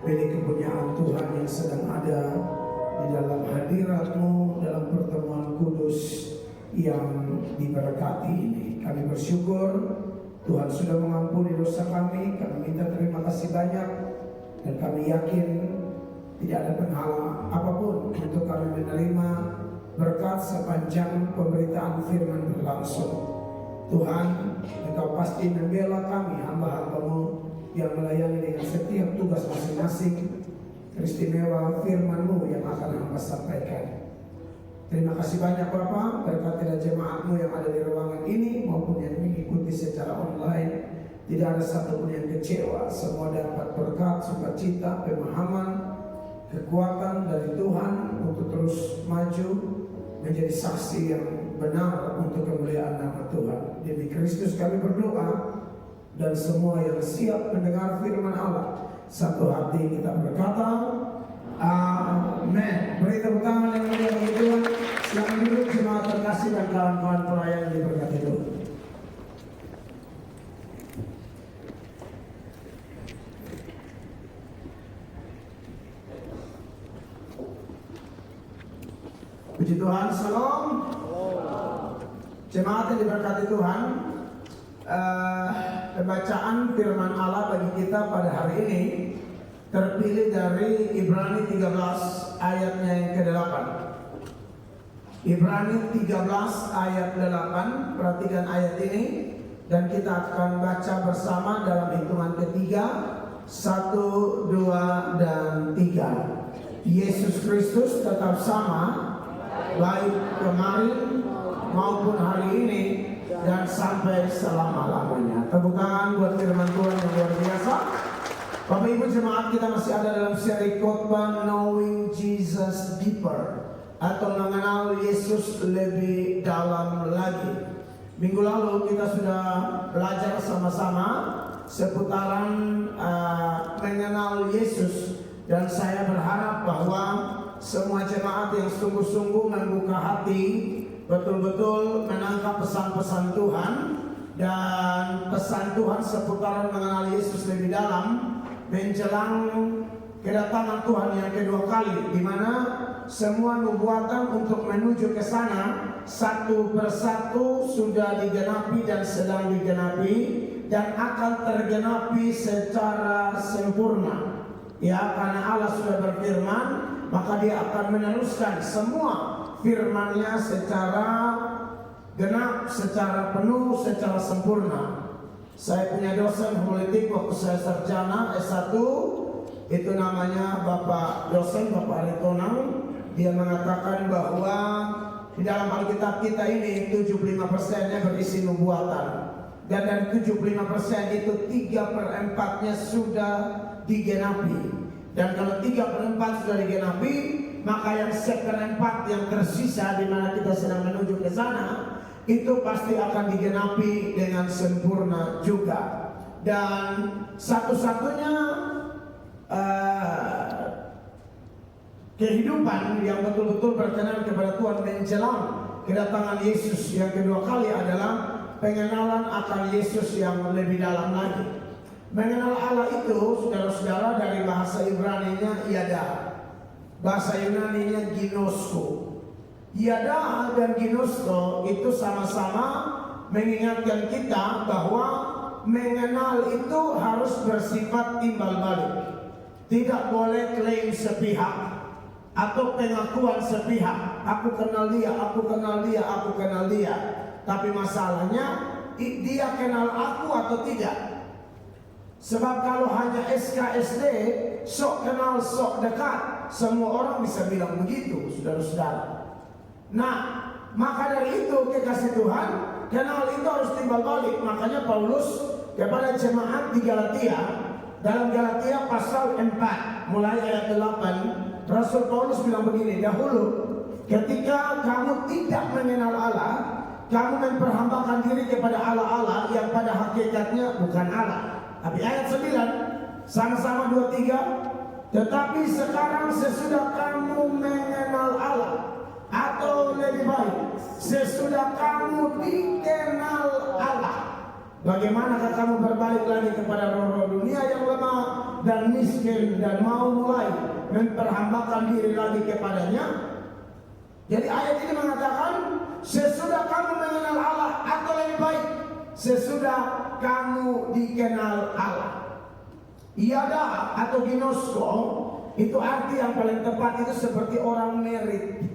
milik kepunyaan Tuhan yang sedang ada di dalam hadirat-Mu dalam pertemuan kudus yang diberkati ini. Kami bersyukur Tuhan sudah mengampuni dosa kami. Kami minta terima kasih banyak, dan kami yakin tidak ada penghalang apapun untuk kami menerima berkat sepanjang pemberitaan firman berlangsung. Tuhan, Engkau pasti membela kami, hamba-hamba-Mu yang melayani dengan setiap tugas masing-masing. Istimewa firman-Mu yang akan hamba sampaikan. Terima kasih banyak Bapa, berkatilah jemaat-Mu yang ada di ruangan ini maupun yang mengikuti secara online. Tidak ada satupun yang kecewa. Semua dapat berkat, sukacita, pemahaman, kekuatan dari Tuhan untuk terus maju menjadi saksi yang benar untuk kemuliaan nama Tuhan. Demi Kristus kami berdoa, dan semua yang siap mendengar firman Allah satu hati kita berkata amin. Beri tepuk tangan yang mulia bagi Tuhan. Silakan duduk jemaat terkasih dan kawan-kawan pelayan yang diberkati Tuhan. Puji Tuhan, salam. Jemaat yang diberkati Tuhan, pembacaan firman Allah bagi kita pada hari ini terpilih dari Ibrani 13 ayatnya yang ke-8. Ibrani 13 ayat 8, perhatikan ayat ini, dan kita akan baca bersama dalam hitungan ketiga, 1, 2, dan 3. Yesus Kristus tetap sama, baik kemarin maupun hari ini dan sampai selama-lamanya. Tepuk tangan buat firman Tuhan yang luar biasa. Bapak Ibu jemaat, kita masih ada dalam seri khotbah Knowing Jesus Deeper, atau mengenal Yesus lebih dalam lagi. Minggu lalu kita sudah belajar sama-sama seputaran mengenal Yesus, dan saya berharap bahwa semua jemaat yang sungguh-sungguh membuka hati, betul-betul menangkap pesan-pesan Tuhan, dan pesan Tuhan seputaran mengenal Yesus lebih dalam menjelang kedatangan Tuhan yang kedua kali, di mana semua nubuatan untuk menuju ke sana satu persatu sudah digenapi dan sedang digenapi dan akan tergenapi secara sempurna. Ya, karena Allah sudah berfirman, maka Dia akan meneruskan semua firman-Nya secara genap, secara penuh, secara sempurna. Saya punya dosen politik waktu saya sarjana S1, itu namanya Bapak dosen, Bapak Aritonang. Dia mengatakan bahwa di dalam Alkitab kita ini 75%-nya berisi nubuatan, dan dari 75% itu 3/4-nya sudah digenapi. Dan kalau 3/4 sudah digenapi, maka yang 1/4 yang tersisa di mana kita sedang menuju ke sana, itu pasti akan digenapi dengan sempurna juga. Dan satu-satunya kehidupan yang betul-betul berkenan kepada Tuhan menjelang kedatangan Yesus yang kedua kali adalah pengenalan akan Yesus yang lebih dalam lagi. Mengenal Allah itu, saudara-saudara, dari bahasa Ibrani-nya yada, bahasa Yunani-nya ginosko. Yada dan ginosko itu sama-sama mengingatkan kita bahwa mengenal itu harus bersifat timbal balik. Tidak boleh klaim sepihak atau pengakuan sepihak. Aku kenal dia, aku kenal dia, aku kenal dia. Tapi masalahnya, dia kenal aku atau tidak? Sebab kalau hanya SKSD, sok kenal, sok dekat, semua orang bisa bilang begitu, saudara-saudara. Nah, maka dari itu kekasih Tuhan, kenal itu harus timbal balik. Makanya Paulus kepada jemaat di Galatia, dalam Galatia pasal 4, mulai ayat 8, Rasul Paulus bilang begini, dahulu ketika kamu tidak mengenal Allah, kamu memperhambakan diri kepada Allah-Allah yang pada hakikatnya bukan Allah. Tapi ayat 9, sama-sama 2-3, tetapi sekarang sesudah kamu mengenal Allah, atau lebih baik, sesudah kamu dikenal Allah, Bagaimanakah kamu berbalik lagi kepada roh-roh dunia yang lemah dan miskin dan mau mulai memperhambakan diri lagi kepadanya? Jadi ayat ini mengatakan sesudah kamu mengenal Allah, atau lebih baik sesudah kamu dikenal Allah. Iada atau ginosko itu arti yang paling tepat itu seperti orang married,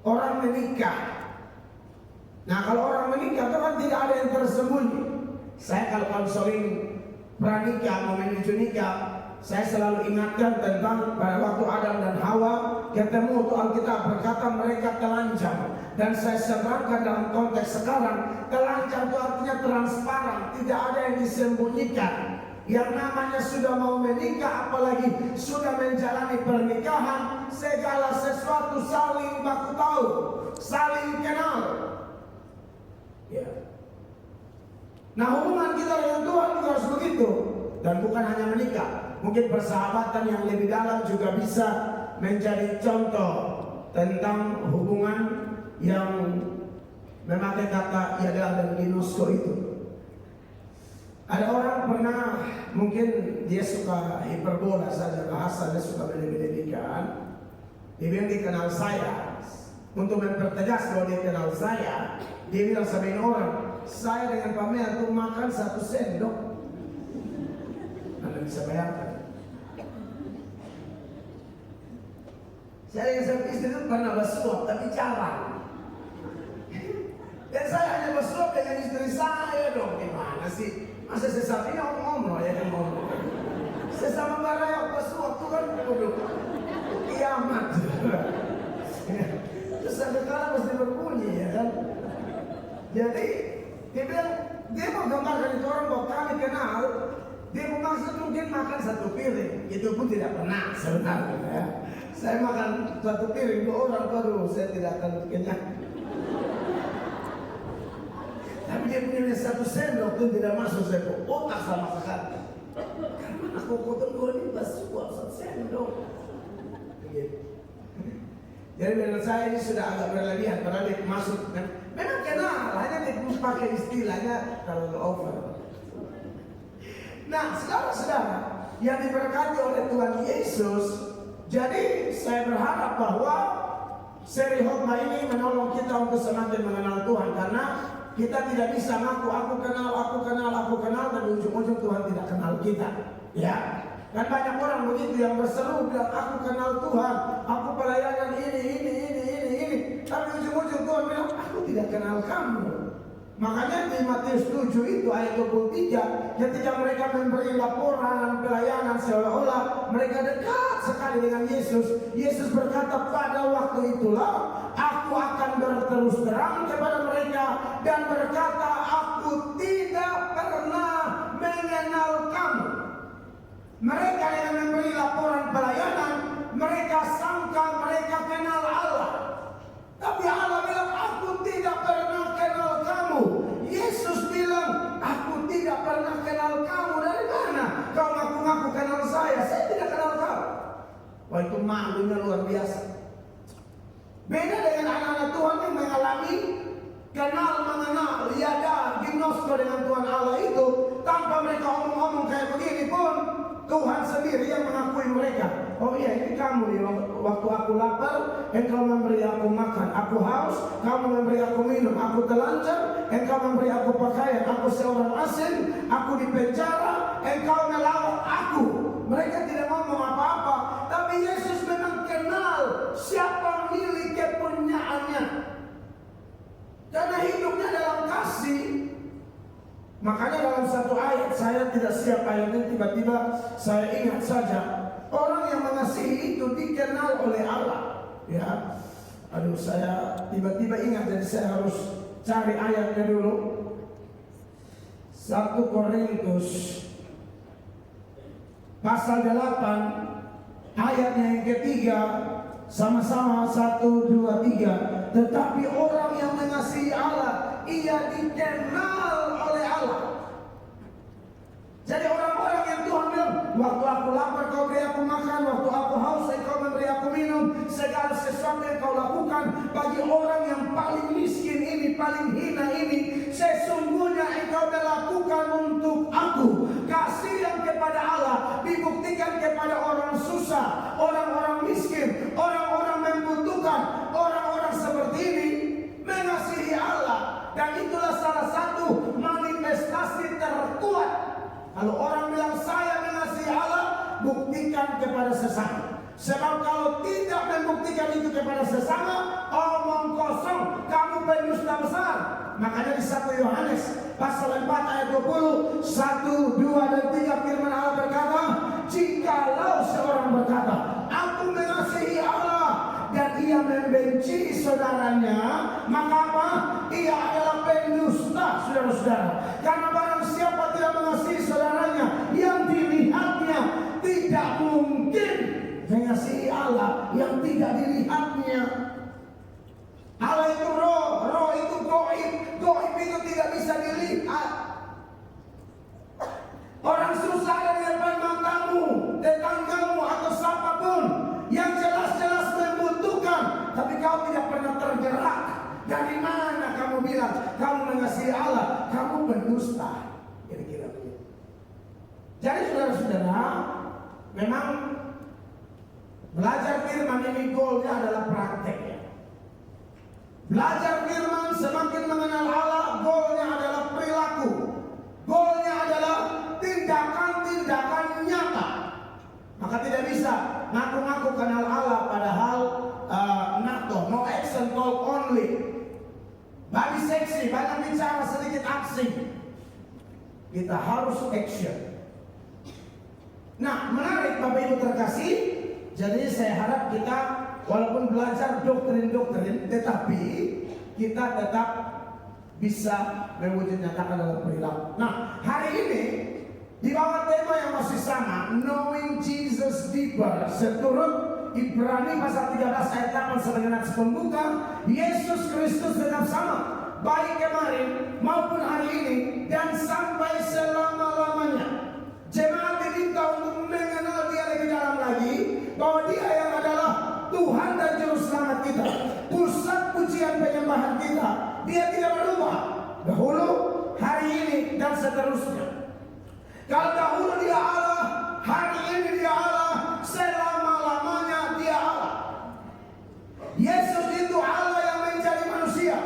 orang menikah. Nah kalau orang menikah itu kan tidak ada yang tersembunyi. Saya kalau konseling pranikah mau menuju nikah, saya selalu ingatkan tentang pada waktu Adam dan Hawa ketemu tuh Alkitab berkata mereka telanjang. Dan saya sebarkan dalam konteks sekarang, telanjang itu artinya transparan, tidak ada yang disembunyikan. Yang namanya sudah mau menikah, apalagi sudah menjalani pernikahan, segala sesuatu saling baku tahu, saling kenal. Ya. Nah hubungan kita dengan Tuhan juga harus begitu. Dan bukan hanya menikah, mungkin persahabatan yang lebih dalam juga bisa menjadi contoh tentang hubungan yang memakai kata iada dan ginosko itu. Ada orang pernah, mungkin dia suka hiperbola saja, bahasa dia suka melebih-lebihkan. Dia bilang dia kenal saya. Untuk mempertegas bahwa dia kenal saya, dia bilang sama ini orang, saya dengan Pamela tuh makan 1 sendok. Anda bisa bayangkan. Saya dengan satu istri itu pernah bersuap, tapi jarang. Dan saya hanya bersuap dengan istri saya dong. Gimana sih? Masa sesama ini ngomong ya kan ngomong. Sesama baraya bersuap itu kan udah kiamat. Terus sampai sekarang mesti berbunyi ya kan. Jadi dia bilang, dia mau gambarkan itu orang bahwa kami kenal. Dia maksud mungkin makan 1 piring. Itu pun tidak pernah sebenarnya ya. Saya makan 1 piring 2 orang baru saya tidak akan kenyang. Tapi dia punya 1 sendok itu tidak masuk saya ke otak sama sekali. Karena aku kotor ini bersuap 1 sendok. Begitu. Jadi menurut saya ini sudah agak berlebihan. Padahal dia masuk memang kenal, hanya dia pakai istilahnya kalau over. Nah, saudara-saudara yang diberkati oleh Tuhan Yesus, jadi saya berharap bahwa seri khotbah ini menolong kita untuk semakin mengenal Tuhan, karena kita tidak bisa ngaku aku kenal, dan ujung-ujung Tuhan tidak kenal kita. Ya, kan banyak orang begitu yang berseru bilang aku kenal Tuhan, aku pelayanan ini, tapi ujung-ujung Tuhan bilang aku tidak kenal kamu. Makanya di Matius 7 itu ayat 23, ketika mereka memberi laporan pelayanan seolah-olah mereka dekat sekali dengan Yesus, Yesus berkata pada waktu itulah aku akan berterus terang kepada mereka dan berkata aku tidak pernah mengenal kamu. Mereka yang memberi laporan pelayanan, mereka sangka mereka kenal Allah, tapi Allah bilang aku tidak pernah kenal kamu. Yesus bilang aku tidak pernah kenal kamu. Dari mana kau ngaku-ngaku kenal saya? Saya tidak kenal kamu. Wah, itu malunya luar biasa. Beda dengan anak-anak Tuhan yang mengalami kenal mengenal iada ginosko dengan Tuhan Allah itu, tanpa mereka omong-omong kayak begini pun Tuhan sendiri yang mengakui mereka. Oh iya, ini kamu nih, waktu aku lapar engkau memberi aku makan, aku haus kamu memberi aku minum, aku telanjang engkau memberi aku pakaian, aku seorang asing, aku di penjara engkau melawat aku. Mereka tidak ngomong apa-apa, tapi Yesus memang kenal siapa milik kepunyaannya, karena hidupnya dalam kasih. Makanya dalam satu ayat, saya tidak siap ayatnya, tiba-tiba saya ingat saja, orang yang mengasihi itu dikenal oleh Allah. Ya, aduh saya tiba-tiba ingat, jadi saya harus cari ayatnya dulu. 1 Korintus pasal 8 ayatnya yang ketiga, sama-sama 1, 2, 3. Tetapi orang yang mengasihi Allah, ia dikenal oleh Allah. Jadi orang-orang yang Tuhan bilang, waktu aku lapar kau beri aku makan, waktu aku haus kau memberi aku minum, segala sesuatu yang kau lakukan bagi orang yang paling miskin ini, paling hina ini, sesungguhnya engkau melakukan untuk aku. Kasih yang kepada Allah dibuktikan kepada orang susah, orang-orang miskin, orang-orang membutuhkan. Orang-orang seperti ini mengasihi Allah, dan itulah salah satu manifestasi terkuat. Kalau orang bilang saya mengasihi Allah, buktikan kepada sesama. Sebab kalau tidak membuktikan itu kepada sesama, omong kosong, kamu pendusta besar. Makanya di 1 Yohanes pasal 4 ayat 20, 1, 2, dan 3 firman Allah berkata, jikalau seorang berkata, aku mengasihi Allah, dan ia membenci saudaranya, maka apa? Ia adalah pendusta, saudara-saudara. Karena barang siapa tidak mengasihi saudaranya yang dilihatnya, tidak mungkin mengasihi Allah yang tidak dilihatnya. Allah itu roh, roh itu goib, goib itu tidak bisa dilihat. Orang susah ada di depan matamu, tetanggamu atau siapapun yang jelas-jelas membutuhkan, tapi kau tidak pernah tergerak. Dari mana kamu bilang kamu mengasihi Allah? Kamu pendusta. Kira-kira begitu. Jadi saudara-saudara, memang belajar firman ini goalnya adalah prakteknya. Belajar firman semakin mengenal Allah, goalnya adalah perilaku. Goalnya adalah tindakan-tindakan nyata. Maka tidak bisa ngaku-ngaku kenal Allah padahal no action talk only. Bagi seksi, banyak bicara sedikit aksi. Kita harus action. Nah, menarik Bapak Ibu terkasih. Jadi saya harap kita walaupun belajar doktrin-doktrin, tetapi kita tetap bisa mewujudkan dalam perilaku. Nah, hari ini di bawah tema yang masih sama, Knowing Jesus Deeper, seturut Ibrani pasal 13 ayat 8 sebagai nats pembuka, Yesus Kristus tetap sama, baik kemarin maupun hari ini dan sampai selama-lamanya. Jemaat diminta untuk mengenal Dia lebih dalam lagi, bahwa Dia yang adalah Tuhan dan Juru Selamat kita, pusat pujian penyembahan kita. Dia tidak berubah, dahulu, hari ini, dan seterusnya. Kalau dahulu Dia Allah, hari ini Dia Allah, selama-lamanya Dia Allah. Yesus itu Allah yang menjadi manusia.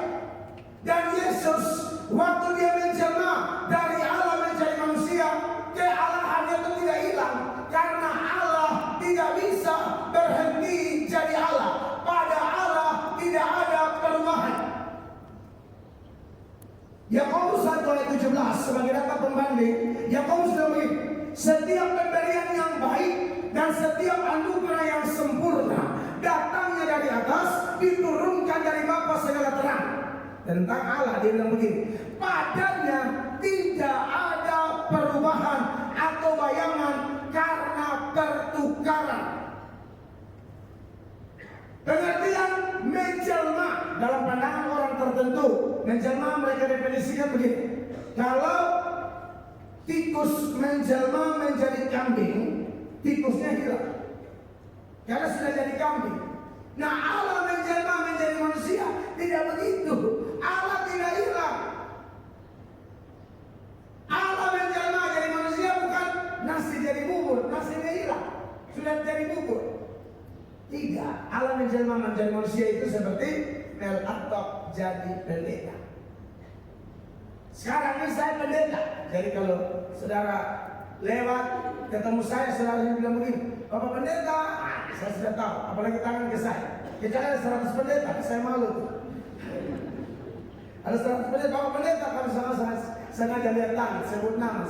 Dan Yesus waktu Dia menjelma dari Allah menjadi manusia, kealahannya itu tidak hilang. Karena Allah tidak bisa berhenti jadi Allah. Pada Allah tidak ada perubahan. Yakobus 1 ayat 17 sebagai data pembanding, Yakobus bilang begini, setiap pemberian yang baik dan setiap anugerah yang sempurna datangnya dari atas, diturunkan dari Bapa segala terang. Tentang Allah dia bilang begini, padanya tidak ada perubahan atau bayangan karena pertukaran. Pengertian menjelma dalam pandangan orang tertentu, menjelma mereka definisikan begini, kalau tikus menjelma menjadi kambing, tikusnya hilang karena sudah jadi kambing. Nah, Allah menjelma menjadi manusia tidak begitu. Allah tidak hilang. Allah menjelma jadi manusia bukan nasi jadi bubur, nasinya hilang, sudah jadi bubur. Tidak, Allah menjelma menjadi manusia itu seperti Mel Atok jadi pendeta. Sekarang ini saya pendeta. Jadi kalau saudara lewat ketemu saya, saudara bilang begini, Bapak pendeta, saya sudah tahu, apalagi tangan ke saya. Kita ada 100 pendeta, saya malu. Ada 100 pendeta, Bapak pendeta, kalau saya sengaja lihat tangan, sebut nama.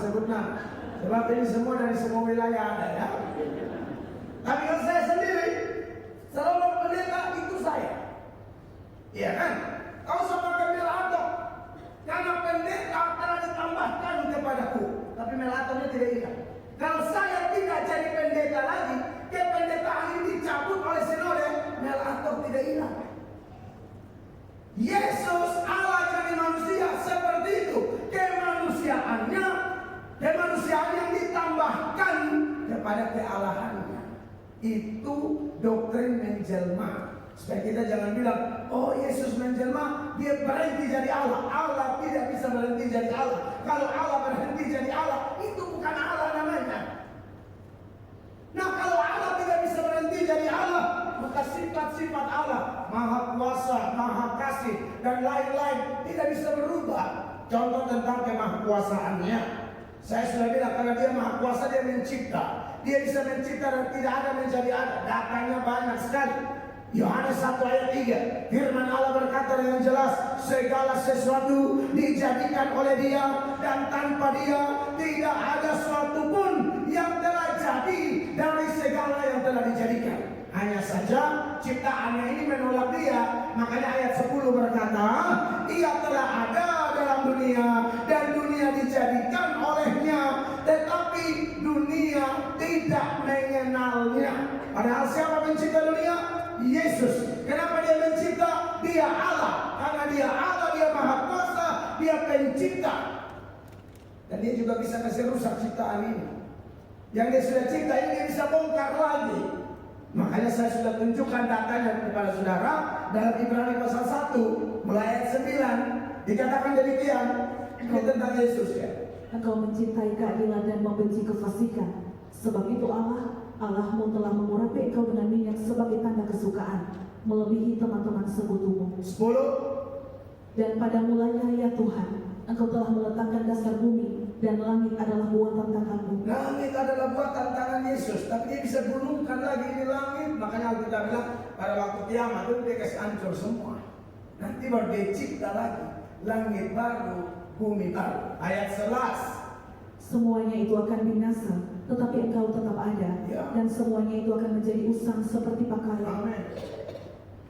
Sebab ini semua dari semua wilayah ada ya. Tapi kalau saya sendiri, selalu Bapak pendeta itu saya. Iya kan? Kau sama Melato, karena pendeta telah ditambahkan kepadaku, tapi Melatonya tidak hilang. Kalau saya tidak jadi pendeta lagi, kependetaan ini dicabut oleh sinode, Melato tidak hilang. Yesus Allah jadi manusia seperti itu, kemanusiaannya yang ditambahkan kepada kealahannya. Itu doktrin menjelma. Supaya kita jangan bilang, oh Yesus menjelma, dia berhenti jadi Allah. Allah tidak bisa berhenti jadi Allah. Kalau Allah berhenti jadi Allah, itu bukan Allah namanya. Nah, kalau Allah tidak bisa berhenti jadi Allah, maka sifat-sifat Allah, Maha Kuasa, Maha Kasih, dan lain-lain tidak bisa berubah. Contoh tentang kemahakuasaannya, saya sudah bilang, karena dia Maha Kuasa, dia mencipta. Dia bisa mencipta dan tidak ada menjadi ada. Datanya banyak sekali. Yohanes 1 ayat 3, firman Allah berkata dengan jelas, segala sesuatu dijadikan oleh Dia, dan tanpa Dia tidak ada suatu pun yang telah jadi dari segala yang telah dijadikan. Hanya saja ciptaannya ini menolak Dia. Makanya ayat 10 berkata, Ia telah ada dalam dunia dan dunia dijadikan olehnya, tetapi dunia tidak mengenalnya. Padahal siapa pencipta dunia? Yesus. Kenapa dia mencipta? Dia Allah. Karena dia Allah, dia Maha Kuasa, dia pencipta. Dan dia juga bisa kasih rusak ciptaan ini. Yang dia sudah cipta ini dia bisa bongkar lagi. Makanya saya sudah tunjukkan datanya kepada saudara dalam Ibrani pasal 1 mulai ayat 9. Dikatakan demikian. Ini tentang Yesus ya. Engkau mencintai keadilan dan membenci kefasikan. Sebab itu Allahmu telah mengurapi engkau dengan minyak sebagai tanda kesukaan, melebihi teman-teman sekutumu. 10. Dan pada mulanya ya Tuhan, engkau telah meletakkan dasar bumi, dan langit adalah buatan tanganmu. Langit adalah buatan tangan Yesus, tapi dia bisa gulungkan lagi di langit. Makanya kita bilang pada waktu kiamat itu dia kasih hancur semua. Nanti baru dia cipta lagi langit baru, bumi baru. Ayat 11. Semuanya itu akan binasa, tetapi engkau tetap ada, dan semuanya itu akan menjadi usang seperti pakaian. Amin.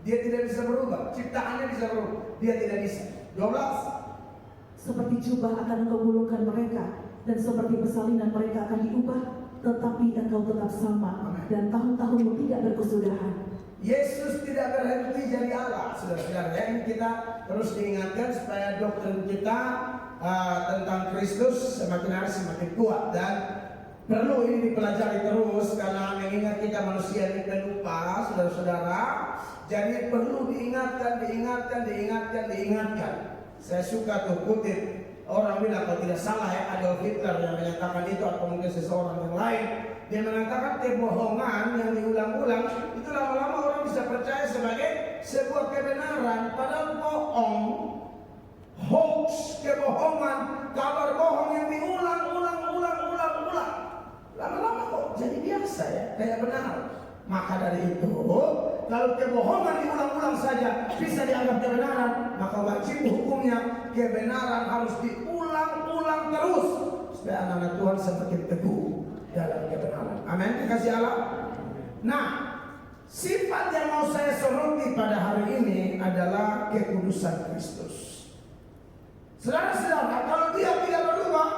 Dia tidak bisa berubah, ciptaannya bisa berubah, dia tidak bisa. 12. Seperti jubah akan engkau gulungkan mereka, dan seperti persalinan mereka akan diubah, tetapi engkau tetap sama, dan tahun-tahunmu tidak berkesudahan. Yesus tidak berhenti jadi Allah, saudara-saudara. Ini kita terus diingatkan supaya doktrin kita tentang Kristus semakin hari semakin kuat, dan perlu ini dipelajari terus karena mengingat kita manusia ini pelupa, saudara-saudara. Jadi perlu diingatkan. Saya suka tuh kutip orang bilang, kalau tidak salah ya, Adolf Hitler yang menyatakan itu, atau mungkin seseorang yang lain. Dia mengatakan kebohongan yang diulang-ulang itu lama-lama orang bisa percaya sebagai sebuah kebenaran, padahal bohong, hoax, kebohongan, kabar bohong yang diulang. Lama-lama kok jadi biasa ya, kayak benar. Maka dari itu, kalau kebohongan diulang-ulang saja bisa dianggap kebenaran, maka wajib hukumnya kebenaran harus diulang-ulang terus supaya anak-anak Tuhan semakin teguh dalam kebenaran. Amin. Dikasih Allah. Nah, sifat yang mau saya soroti pada hari ini adalah kekudusan Kristus. Saudara-saudara, kalau dia tidak berubah,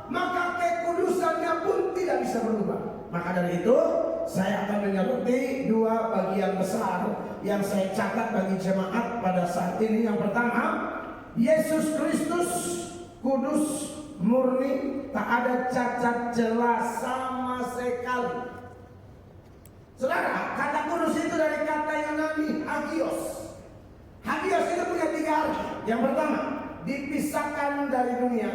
maka kekudusannya pun tidak bisa berubah. Maka dari itu, saya akan menyoroti dua bagian besar yang saya catat bagi jemaat pada saat ini. Yang pertama, Yesus Kristus kudus, murni, tak ada cacat celah sama sekali. Saudara, kata kudus itu dari kata Yunani hagios. Hagios itu punya tiga arti. Yang pertama, dipisahkan dari dunia.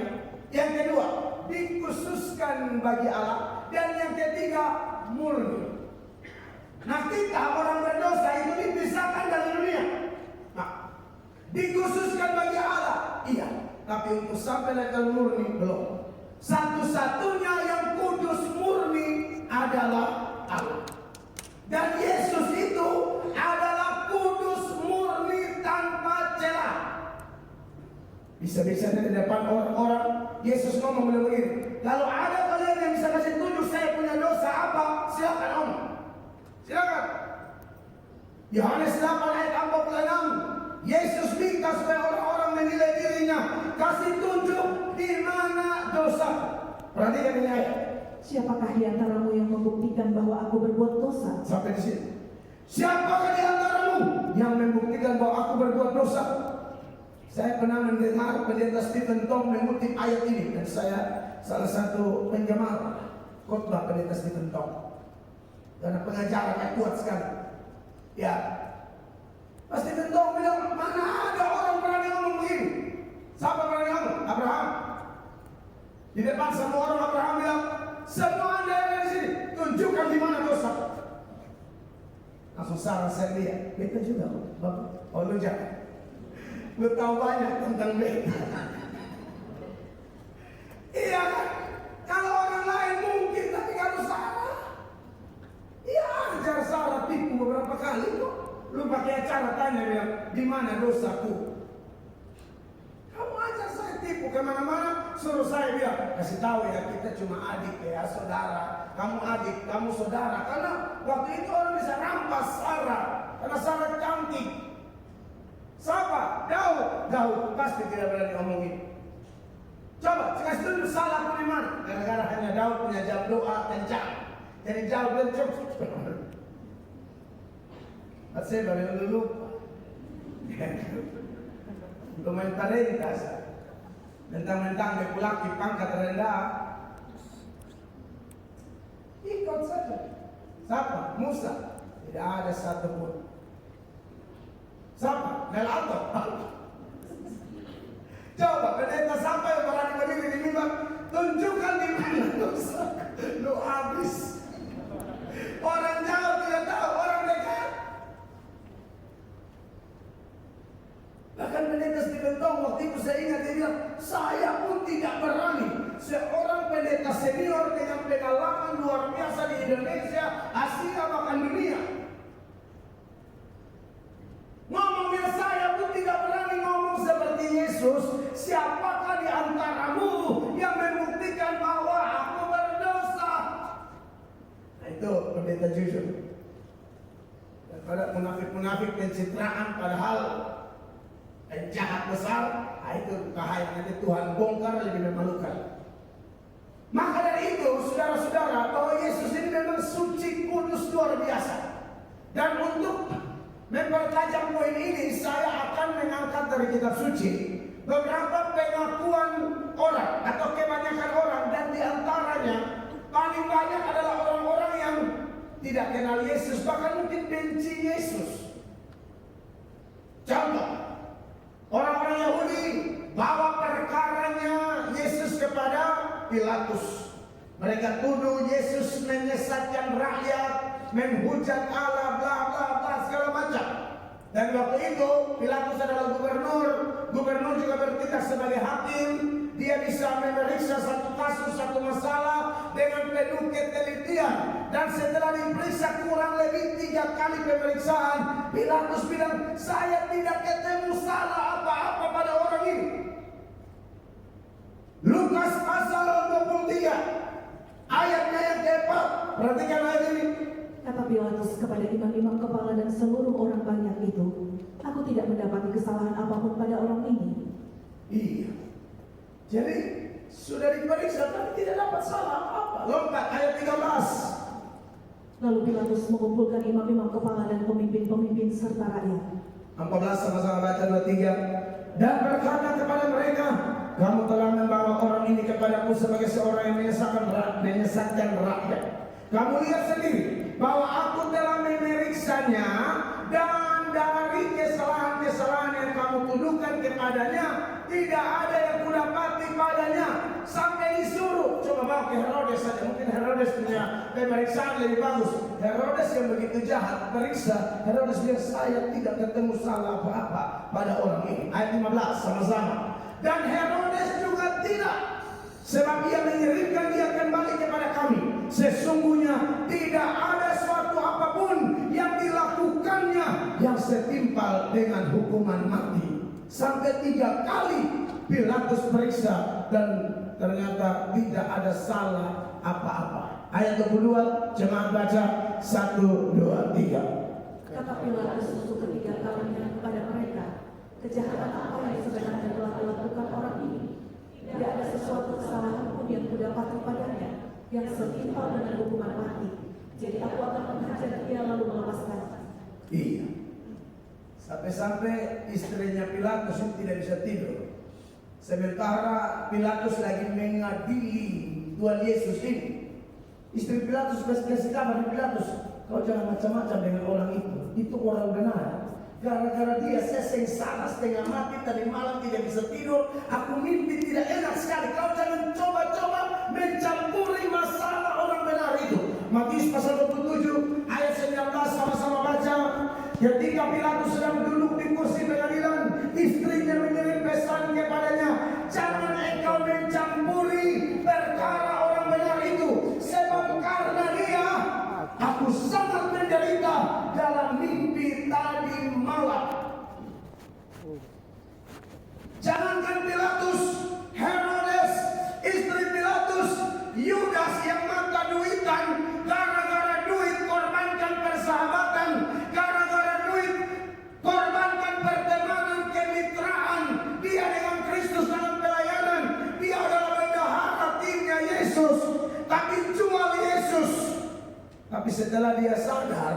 Yang kedua, dikhususkan bagi Allah. Dan yang ketiga, murni. Nah, kita orang berdosa itu dipisahkan dari dunia. Nah, dikhususkan bagi Allah, iya. Tapi untuk sampai level murni belum. Satu-satunya yang kudus murni adalah Allah. Dan Yesus itu adalah kudus murni tanpa celah. Bisa-bisanya di depan orang-orang Yesus ngomong begini, kalau ada kalian yang bisa kasih tunjuk saya punya dosa apa, silakan om. Silakan. Yohanes 8 ayat 46. Yesus minta supaya orang-orang menilai dirinya, kasih tunjuk di mana dosa. Perhatikan ini ayat. Siapakah di antaramu yang membuktikan bahwa aku berbuat dosa? Sampai di sini. Siapakah di antaramu yang membuktikan bahwa aku berbuat dosa? Saya pernah mendengar pendeta Stephen Tong mengutip ayat ini, dan saya salah satu penjemaat khotbah pendeta Stephen Tong. Karena pengajarannya kuat sekali. Ya, Pasti Gentong bilang, mana ada orang berani ngomong begini? Siapa berani ngomong? Abraham. Di depan semua orang Abraham bilang, semua anda yang ada di sini, tunjukkan di mana dosa. Langsung Sarah saya lihat, beta juga, Bapak. Oh lu jangan. Lu tahu banyak tentang beta. Iya kan? Kalau orang lain mungkin, tapi kalau Sarah, iya ajar Sarah tipu beberapa kali kok. Lu pakai acara tanya bilang, di mana dosaku? Kamu ajar saya tipu kemana-mana, suruh saya bilang, kasih tahu ya kita cuma adik ya saudara. Kamu adik, kamu saudara. Karena waktu itu orang bisa rampas Sarah, karena Sarah cantik. Siapa? Daud pasti tidak berani omongin. Coba, kasih tunjuk salahku di mana? Gara-gara hanya Daud punya jam doa kencang. Jadi Daud dan cukup. Saya baru dulu lumayan talentas. Mentang-mentang dia pulang di pangkat rendah, ikut saja. Siapa? Musa. Tidak ada satupun. Siapa? Melato. Coba pendeta sampai berani berdiri di mimbar, tunjukkan di mana dosa. Lu habis. Orang jauh tidak tahu, orang dekat. Bahkan pendeta Stephen Tong waktu itu saya ingat dia bilang, saya pun tidak berani. Seorang pendeta senior dengan pengalaman luar biasa di Indonesia, Asia bahkan dunia. Ngomongnya saya pun tidak berani ngomong seperti Yesus. Siapakah di antaramu yang membuktikan bahwa aku berdosa? Nah itu pendeta jujur. Daripada munafik-munafik pencitraan padahal jahat besar, nah itu bahaya, nanti Tuhan bongkar lebih memalukan. Maka dari itu, saudara-saudara, bahwa Yesus ini memang suci, kudus, luar biasa. Dan untuk mempertajam poin ini, saya akan mengangkat dari kitab suci beberapa pengakuan orang atau kebanyakan orang, dan diantaranya paling banyak adalah orang-orang yang tidak kenal Yesus, bahkan mungkin benci Yesus. Contoh, orang-orang Yahudi bawa perkaranya Yesus kepada Pilatus. Mereka tuduh Yesus menyesatkan rakyat, menghujat Allah, bla bla bla segala macam. Dan waktu itu Pilatus adalah gubernur juga bertindak sebagai hakim. Dia bisa memeriksa satu kasus, satu masalah dengan penuh ketelitian. Dan setelah diperiksa kurang lebih 3 kali pemeriksaan, Pilatus bilang, saya tidak ketemu salah apa-apa pada orang ini. Lukas pasal 23 ayatnya yang keempat. Perhatikan ayat ini. Kata Pilatus kepada imam-imam kepala dan seluruh orang banyak itu, aku tidak mendapati kesalahan apapun pada orang ini. Iya. Jadi sudah diperiksa tapi tidak dapat salah apa-apa. Lompat ayat 13. Lalu Pilatus mengumpulkan imam-imam kepala dan pemimpin-pemimpin serta rakyat. 14 sama-sama baca 23. Dan berkata kepada mereka, kamu telah membawa orang ini kepadaku sebagai seorang yang menyesatkan rakyat. Kamu lihat sendiri bahwa aku telah memeriksanya, dan dari kesalahan-kesalahan yang kamu tuduhkan kepadanya tidak ada yang kudapati padanya, sampai disuruh coba bawa ke Herodes saja. Mungkin Herodes punya pemeriksaan lebih bagus. Herodes yang begitu jahat periksa, Herodes bilang saya tidak ketemu salah apa-apa pada orang ini. Ayat 15 sama-sama. Dan Herodes juga tidak, sebab ia mengirimkan dia kembali kepada kami. Sesungguhnya tidak ada suatu apapun yang dilakukannya yang setimpal dengan hukuman mati. Sampai 3 kali Pilatus periksa dan ternyata tidak ada salah apa-apa. Ayat 22, jemaat baca 1, 2, 3. Kata Pilatus untuk ketiga kalinya kepada mereka, kejahatan apa yang sebenarnya telah dilakukan orang ini? Tidak ada sesuatu kesalahan pun yang kudapati padanya yang setimpal dengan hukuman mati. Jadi aku akan menghajar dia lalu melepaskannya. Iya. Sampai-sampai istrinya Pilatus itu tidak bisa tidur. Sementara Pilatus lagi mengadili Tuhan Yesus ini. Istri Pilatus kasih kabar di Pilatus, kau jangan macam-macam dengan orang itu. Itu orang benar. Gara-gara dia saya sengsara setengah mati, tadi malam tidak bisa tidur, aku mimpi tidak enak sekali. Kau jangan coba-coba mencampuri masalah orang benar itu. Matius pasal 27 ayat 19, sama-sama baca. Ketika Pilatus sedang duduk di kursi pengadilan, istrinya mengirim pesan kepadanya, jangan engkau mencampuri perkara orang benar itu, sebab karena dia aku sangat menderita dalam mimpi tadi malam. Jangankan Pilatus, Herodes, istri Pilatus, Yudas yang mata duitan, gara-gara duit korbankan persahabatan, gara-gara duit korbankan pertemanan, kemitraan dia dengan Kristus dalam pelayanan. Dia adalah bendahara timnya Yesus, tapi jual Yesus. Tapi setelah dia sadar,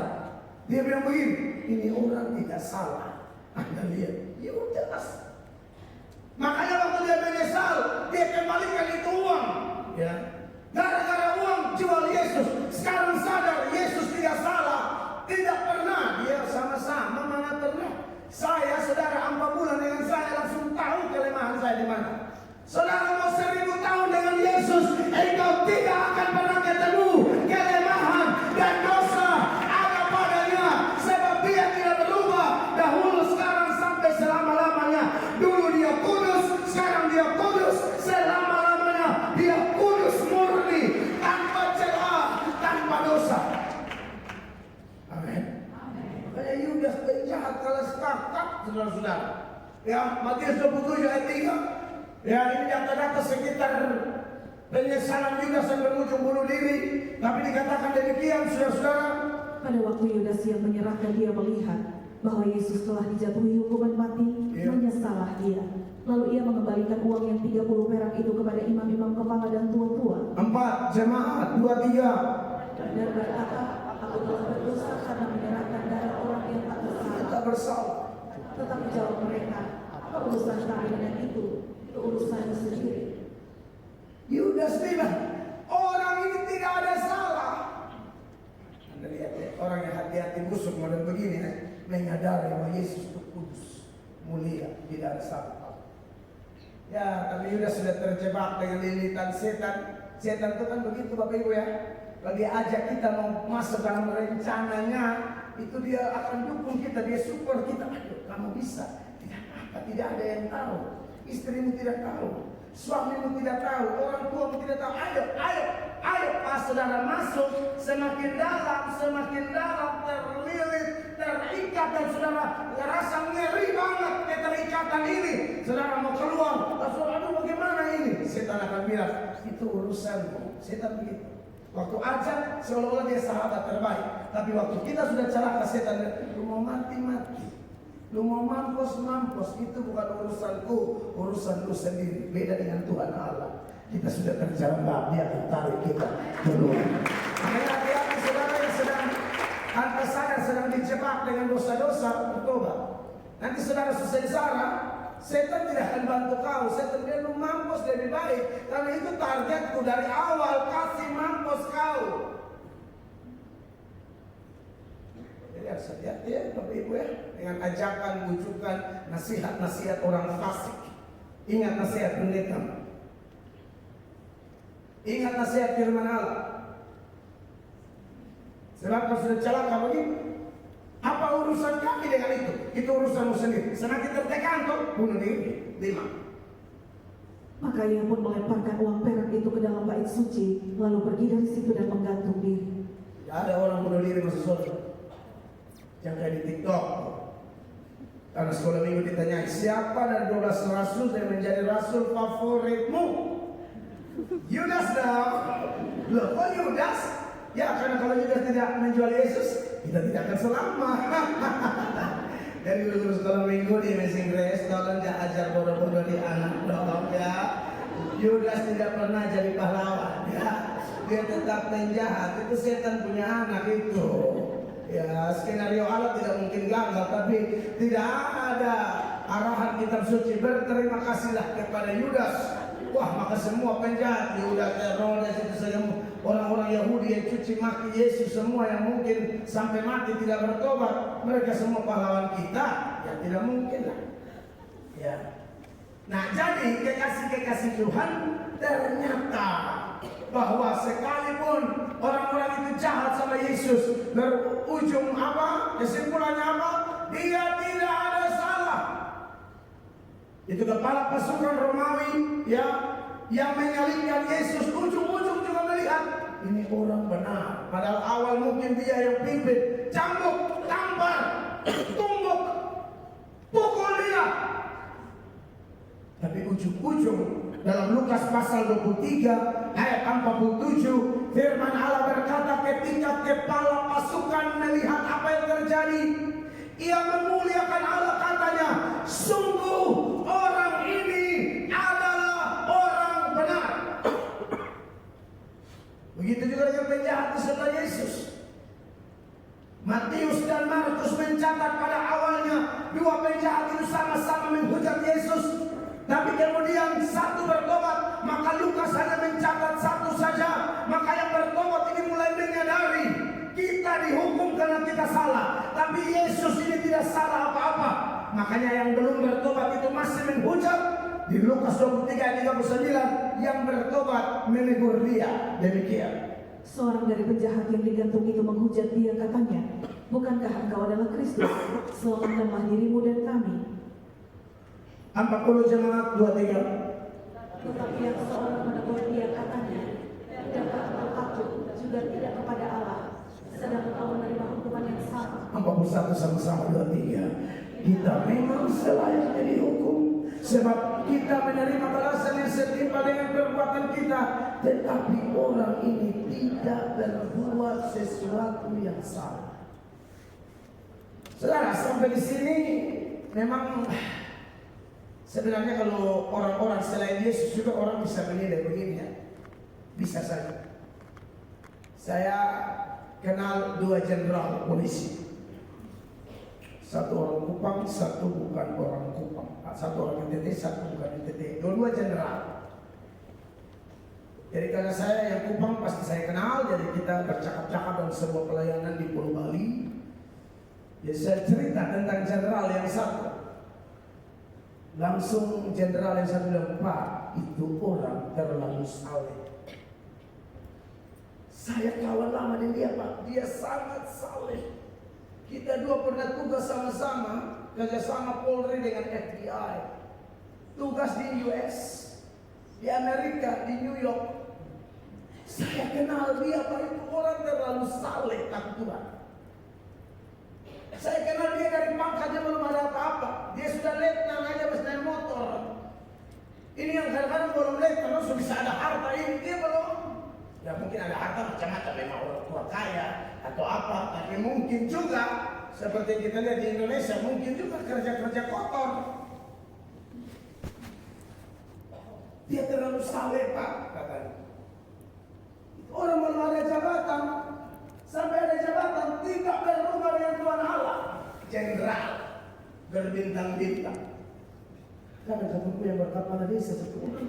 dia bilang begini, ini orang tidak salah. Anda lihat, ya udah. Makanya waktu dia menyesal, dia kembalikan itu uang. Ya, gara-gara uang jual Yesus. Sekarang sadar Yesus tidak salah, tidak pernah. Dia sama-sama mana pernah. Saya saudara 4 bulan dengan saya langsung tahu kelemahan saya di mana. Saudara mau 1000 tahun dengan Yesus, engkau tidak akan pernah ketemu kelemahan dan dosa ada padanya, sebab dia tidak berubah dahulu, sekarang sampai selama-lamanya. Dulu dia kudus, sekarang dia kudus, selama-lamanya dia kudus murni, tanpa celah, tanpa dosa. Amin. Makanya Yudas penjahat kalah sepakat, saudara-saudara. Ya, Matius 27 ayat 3. Ya, ini data-data sekitar penyesalan Yudas yang berujung bunuh diri. Tapi dikatakan demikian, saudara-saudara. Pada waktu Yudas yang menyerahkan, dia melihat bahwa Yesus telah dijatuhi hukuman mati, menyesalah dia. Lalu ia mengembalikan uang yang 30 perak itu kepada imam-imam kepala dan tua-tua. 4 jemaat 2-3. Dan berkata, aku telah berdosa karena menyerahkan darah orang yang tak bersalah. Tetapi jawab mereka, apa urusan kami dengan itu? Itu urusanmu sendiri. Yudas bilang, orang ini tidak ada salah. Anda lihat ya, orang yang hati-hati busuk model begini ya, menyadari bahwa Yesus itu kudus, mulia, tidak ada salah. Ya, tapi Yudas sudah terjebak dengan lilitan setan. Setan itu kan begitu Bapak Ibu ya. Kalau dia ajak kita mau masuk dalam rencananya, itu dia akan dukung kita, dia support kita. Ayo, kamu bisa. Tidak apa, tidak ada yang tahu. Istrimu tidak tahu, suamimu tidak tahu, orang tuamu tidak tahu. Ayo, pas saudara masuk, semakin dalam terlilit, terikat, dan saudara rasa ngeri banget keterikatan ini. Saudara mau keluar, langsung aduh bagaimana ini? Setan akan bilang, itu urusanmu. Setan begitu. Waktu ajak seolah-olah dia sahabat terbaik, tapi waktu kita sudah celaka, setan bilang, lu mau mati. Lu mau mampus, itu bukan urusanku, urusan lu sendiri. Beda dengan Tuhan Allah. Kita sudah terjerembab, dia akan tarik kita keluar. Makanya hati-hati saudara yang sedang tanpa sadar sedang dijebak dengan dosa-dosa, bertobat. Nanti saudara sengsara, setan tidak akan bantu kau. Setan dia lu mampus lebih baik, karena itu targetku dari awal, kasih mampus kau. Jadi harus hati-hati ya Bapak Ibu ya, dengan ajakan, bujukan, nasihat-nasihat orang fasik. Ingat nasihat pendeta, ingat nasihat firman Allah. Sebab kalau sudah celaka begini, apa urusan kami dengan itu? Itu urusanmu sendiri. Semakin tertekan tuh, bunuh diri. 5. Maka ia pun melemparkan uang perak itu ke dalam bait suci, lalu pergi dari situ dan menggantung diri. Tidak ada orang bunuh diri masuk surga. Yang kayak di TikTok. Karena sekolah minggu ditanyai, siapa dari 12 rasul yang menjadi rasul favoritmu? Yudas dong. Loh, kok Yudas? Ya, karena kalau Yudas tidak menjual Yesus, kita tidak akan selamat. Jadi dulu sekolah minggu di Amazing Grace, tolong jangan ajar bodoh-bodoh di anak dong ya. Yudas tidak pernah jadi pahlawan ya. Dia tetap penjahat. Itu setan punya anak itu. Ya, skenario Allah tidak mungkin gagal, tapi tidak ada arahan kitab suci. Berterima kasihlah kepada Yudas. Wah, maka semua penjahat, Yudas, Herodes itu saja orang-orang Yahudi yang cuci maki Yesus semua, yang mungkin sampai mati tidak bertobat, mereka semua pahlawan kita? Ya tidak mungkin lah. Ya. Nah, jadi kekasih-kekasih Tuhan, ternyata bahwa sekalipun orang-orang itu jahat sama Yesus, berujung apa? Kesimpulannya apa? Dia tidak ada salah. Itu kepala pasukan Romawi ya, yang menyalibkan Yesus, ujung-ujung juga melihat ini orang benar. Padahal awal mungkin dia yang pimpin, cambuk, tampar, tumbuk, pukul dia. Tapi ujung-ujung dalam Lukas pasal 23 ayat 47, firman Allah berkata, ketika kepala pasukan melihat apa yang terjadi, ia memuliakan Allah, katanya, sungguh orang ini adalah orang benar. Begitu juga dengan penjahat di sebelah Yesus. Matius dan Markus mencatat pada awalnya dua penjahat itu sama-sama menghujat Yesus, tapi kemudian satu bertobat. Maka Lukas hanya mencatat satu saja. Maka yang bertobat ini mulai menyadari, kita dihukum karena kita salah, tapi Yesus ini tidak salah apa-apa. Makanya yang belum bertobat itu masih menghujat. Di Lukas 23 ayat 39, yang bertobat menegur dia demikian. Seorang dari penjahat yang digantung itu menghujat dia, katanya, bukankah engkau adalah Kristus? Selamatkanlah dirimu dan kami. 40 jemaat 23. Tetapi yang seorang menegur dia, katanya, tidakkah engkau takut juga tidak kepada Allah, sedang engkau menerima hukuman yang sama? 41 sama-sama 23. Kita memang selayaknya dihukum, sebab kita menerima balasan yang setimpal dengan perbuatan kita. Tetapi orang ini tidak berbuat sesuatu yang salah. Saudara, sampai di sini memang sebenarnya kalau orang-orang selain Yesus juga orang bisa menilai begini ya. Bisa saja. Saya kenal dua jenderal polisi. Satu orang Kupang, satu bukan orang Kupang. Satu orang NTT, satu bukan NTT. Dua jenderal. Jadi karena saya yang Kupang pasti saya kenal, jadi kita bercakap-cakap dalam sebuah pelayanan di Pulau Bali. Jadi saya cerita tentang jenderal yang satu. Langsung jenderal yang satu bilang, Pak, itu orang terlalu saleh. Saya kawan lama dengan dia, Pak. Dia sangat saleh. Kita dua pernah tugas sama-sama, kerjasama Polri dengan FBI. Tugas di US, di Amerika, di New York. Saya kenal dia, Pak, itu orang terlalu saleh, takut Tuhan. Saya kenal dia dari pangkatnya belum ada apa-apa. Dia sudah letnan aja pas naik motor. Ini yang kadang-kadang belum letnan, langsung bisa ada harta ini, dia belum. Ya mungkin ada harta macam-macam, memang orang tua kaya atau apa. Tapi mungkin juga seperti kita lihat di Indonesia, mungkin juga kerja-kerja kotor. Dia terlalu saleh, Pak, katanya. Orang belum ada jabatan, sampai ada jabatan tidak berubah dengan Tuhan Allah. Jenderal berbintang-bintang. Kan ada buku yang berkata desa sebetulnya.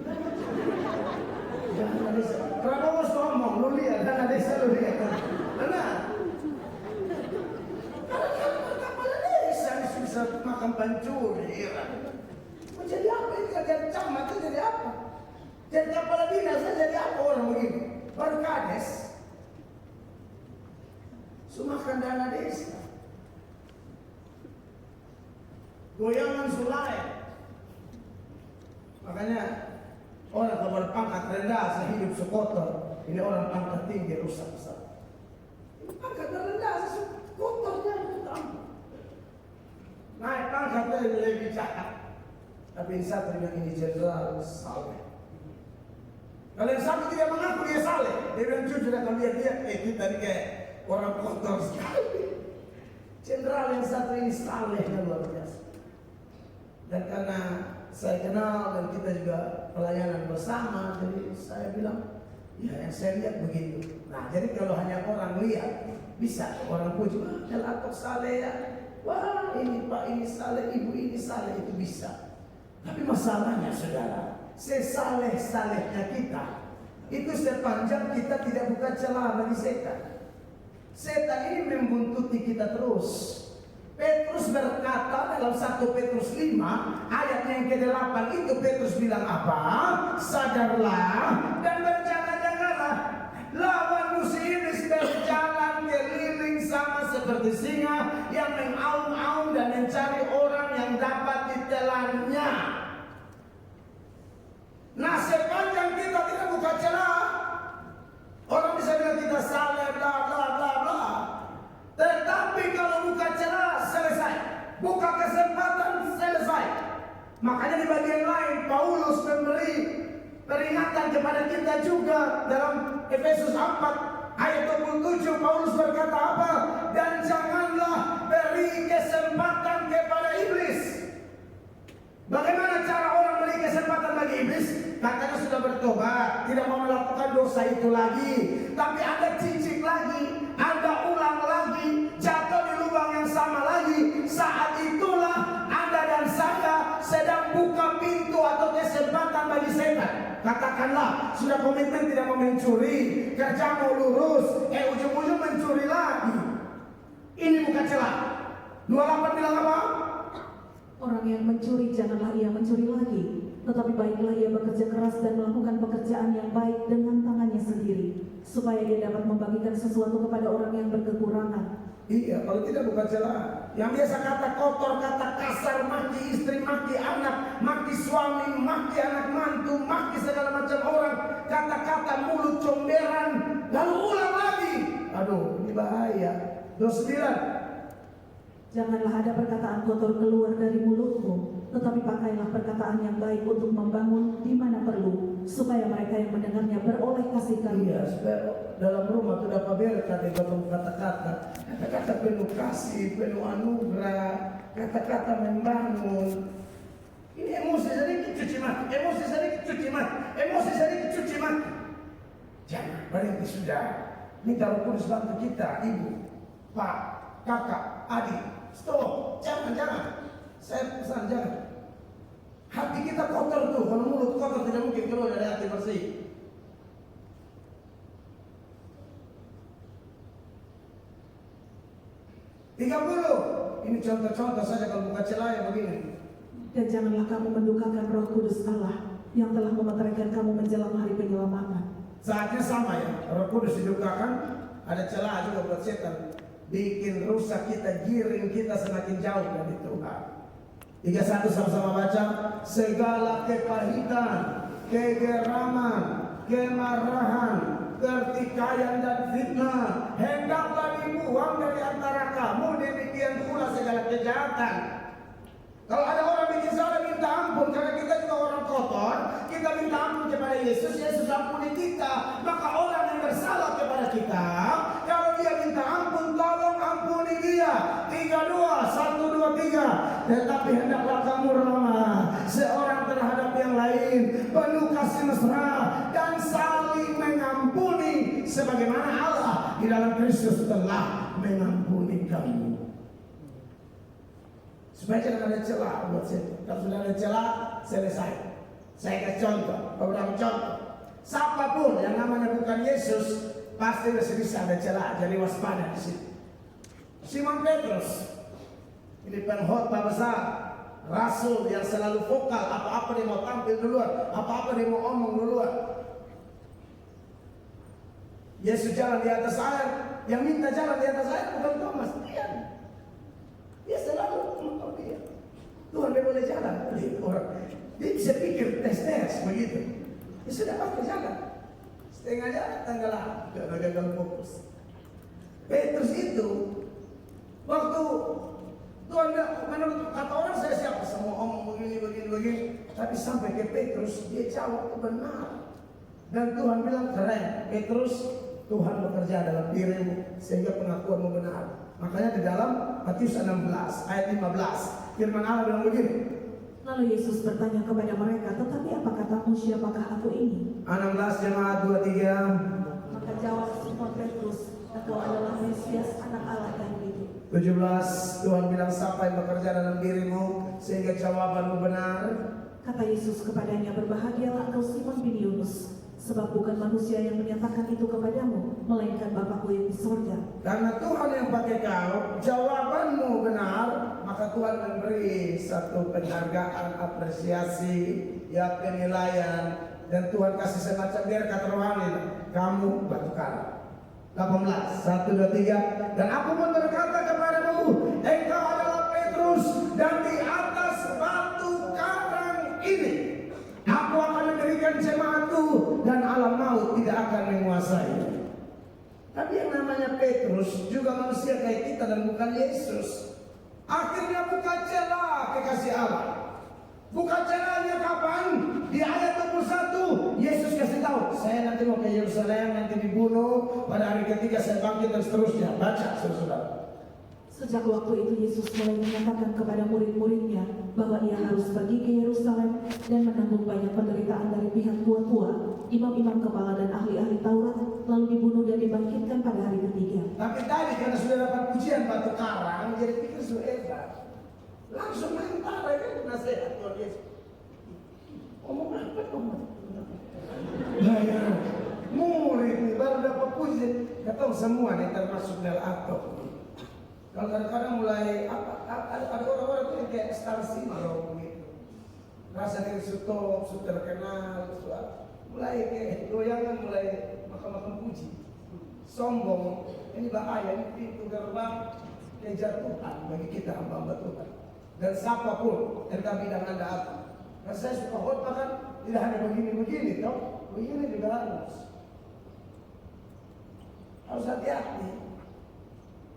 Dana desa. Prabowo ngomong, lu lihat dana desa, lu lihat. Benar. Kepala desa bisa makan pancuri. Jadi apa ini? Jadi camat itu jadi apa? Jadi kepala dinas jadi apa orang begini? Baru kades. Sumakan dana desa. Goyangan sulai. Makanya orang kalau berpangkat rendah sehidup sekotor. Ini orang pangkat tinggi rusak-rusak. Pangkat rendah sekotornya utama. Naik pangkatnya lebih jahat. Tapi yang satu bilang ini jenderal saleh. Kalau yang satu tidak mengaku dia saleh, dia bilang jujur kalau lihat dia, kita tadi kayak orang kotor sekali. Jenderal yang satu ini saleh dan luar biasa. Dan karena saya kenal dan kita juga pelayanan bersama, jadi saya bilang, ya yang saya lihat begitu. Nah jadi kalau hanya orang lihat, bisa orang puji, wah Elatok saleh ya, wah ini Pak ini saleh, Ibu ini saleh, itu bisa. Tapi masalahnya saudara, sesaleh-salehnya kita, itu sepanjang kita tidak buka celah bagi setan. Setan ini membuntuti kita terus. Petrus berkata dalam 1 Petrus 5 ayat yang ke-8 itu, Petrus bilang apa? Sadarlah dan berjaga-jagalah. Lawan musuh iblis berjalan keliling sama seperti singa yang mengaum-aum dan mencari orang yang dapat ditelannya. Nah, sepanjang kita tidak buka celah, orang bisa bilang kita salah, bla bla bla bla. Tetapi kalau buka celah, selesai. Buka kesempatan, selesai. Makanya di bagian lain Paulus memberi peringatan kepada kita juga dalam Efesus 4 ayat 27. Paulus berkata apa? Dan janganlah beri kesempatan kepada iblis. Bagaimana cara orang beri kesempatan bagi iblis? Katanya sudah bertobat, tidak mau melakukan dosa itu lagi, tapi ada cicik lagi, ada ulang lagi, jatuh di lubang yang sama lagi. Saat itulah Anda dan saya sedang buka pintu atau kesempatan bagi setan. Katakanlah sudah komitmen tidak mau mencuri, kerja mau lurus, ujung-ujung mencuri lagi. Ini bukan celah. 28 bilang apa? Orang yang mencuri janganlah ia mencuri lagi, tetapi baiklah ia bekerja keras dan melakukan pekerjaan yang baik dengan tangannya sendiri, supaya ia dapat membagikan sesuatu kepada orang yang berkekurangan. Iya, kalau tidak bukan celah. Yang biasa kata kotor, kata kasar, maki istri, maki anak, maki suami, maki anak mantu, maki segala macam orang, kata-kata mulut comberan, lalu ulang lagi. Aduh, ini bahaya. 29. Janganlah ada perkataan kotor keluar dari mulutmu, tetapi pakailah perkataan yang baik untuk membangun di mana perlu, supaya mereka yang mendengarnya beroleh kasih karunia. Iya, supaya dalam rumah itu dapat berkat di dalam kata-kata. Kata-kata penuh kasih, penuh anugerah, kata-kata membangun. Ini emosi sedikit cuci mati, emosi sedikit cuci mati, emosi sedikit cuci mati. Jangan, berhenti sudah. Minta Roh Kudus bantu kita, ibu, pak, kakak, adik. Stop, jangan. Saya pesan jangan. Hati kita kotor tuh, kalau mulut kotor tidak mungkin keluar dari hati bersih. Ini contoh-contoh saja kalau buka celah yang begini. Dan janganlah kamu mendukakan Roh Kudus Allah yang telah memeteraikan kamu menjelang hari penyelamatan. Saatnya sama ya, Roh Kudus didukakan, ada celah juga buat setan. Bikin rusak kita, giring kita semakin jauh dari Tuhan. 31 sama-sama baca. Segala kepahitan, kegeraman, kemarahan, pertikaian dan fitnah hendaklah dibuang dari antara kamu. Demikian pula segala kejahatan. Kalau ada orang bikin salah, minta ampun. Karena kita juga orang kotor, kita minta ampun kepada Yesus. Yesus ampuni kita. Maka orang yang bersalah kepada kita, kalau dia minta ampun, tolong ampuni dia. 1, 2, 3. Tetapi hendaklah kamu ramah seorang terhadap yang lain, penuh kasih mesra dan saling mengampuni, sebagaimana Allah di dalam Kristus telah mengampuni kamu. Supaya jangan ada celah buat saya. Kalau sudah ada celah, selesai. Saya kasih contoh, beberapa contoh. Siapapun yang namanya bukan Yesus, pasti bisa ada celah. Jadi waspada di situ. Simon Petrus, ini pengkhotbah besar, rasul yang selalu vokal. Apa-apa dia mau tampil duluan, apa-apa dia mau omong duluan. Yesus jalan di atas air, yang minta jalan di atas air bukan Thomas, dia selalu ngomong dia. Tuhan dia boleh jalan. Dia bisa pikir tes begitu. Dia sudah pasti jalan. Setengah jalan tenggelam, gagal fokus. Petrus itu waktu Tuhan menurut kata orang saya siapa semua omong begini. Tapi sampai ke Petrus dia jawab benar. Dan Tuhan bilang keren, Petrus, Tuhan bekerja dalam dirimu sehingga pengakuanmu benar. Makanya di dalam Matius 16 ayat 15 firman Allah bilang begini. Lalu Yesus bertanya kepada mereka, tetapi apa katamu, siapakah aku ini? 16 jemaat 23. Maka jawab Simon Petrus, engkau adalah Mesias, anak Allah yang hidup. 17 Tuhan bilang siapa yang bekerja dalam dirimu sehingga jawabanmu benar. Kata Yesus kepadanya, berbahagialah engkau Simon bin Yunus, Sebab bukan manusia yang menyatakan itu kepadamu, melainkan Bapakku yang di surga. Karena Tuhan yang pakai kau, jawabanmu benar, maka Tuhan memberi satu penghargaan, apresiasi, ya penilaian, dan Tuhan kasih semacam biar kata rohani, kamu batu karang. 18, 1, 2, 3. Dan aku pun berkata kepadamu, engkau adalah Petrus, dan di atas batu karang ini aku akan mendirikan jemaatku, dan alam maut tidak akan menguasai. Tapi yang namanya Petrus juga manusia kayak kita dan bukan Yesus. Akhirnya buka celah kekasih Allah. Buka celahnya kapan? Di ayat 21 Yesus kasih tahu, saya nanti mau ke Yerusalem, nanti dibunuh, pada hari ketiga saya bangkit dan seterusnya. Baca saudara. Sejak waktu itu Yesus mulai menyatakan kepada murid-muridnya bahwa ia harus pergi ke Yerusalem dan menanggung banyak penderitaan dari pihak tua-tua, imam-imam kepala dan ahli-ahli Taurat, lalu dibunuh dan dibangkitkan pada hari ketiga. Tapi tadi karena sudah dapat pujian batu karang, jadi pikir sudah hebat. Langsung mental kan nasihat Tuhan Yesus. Ngomong apa kamu? Nah ya, murid nih baru dapat pujian. Kata semua nih termasuk Del Ato. Kalau kadang-kadang mulai ada orang-orang tuh yang kayak star syndrome gitu. Rasa diri sudah terkenal, mulai kayak goyangan, mulai makan-makan puji. Sombong, ini bahaya, ini pintu gerbang kejatuhan bagi kita hamba-hamba Tuhan. Dan siapapun entah bidang Anda apa. Karena saya suka khotbah kan, tidak hanya begini-begini, toh, begini juga harus hati-hati.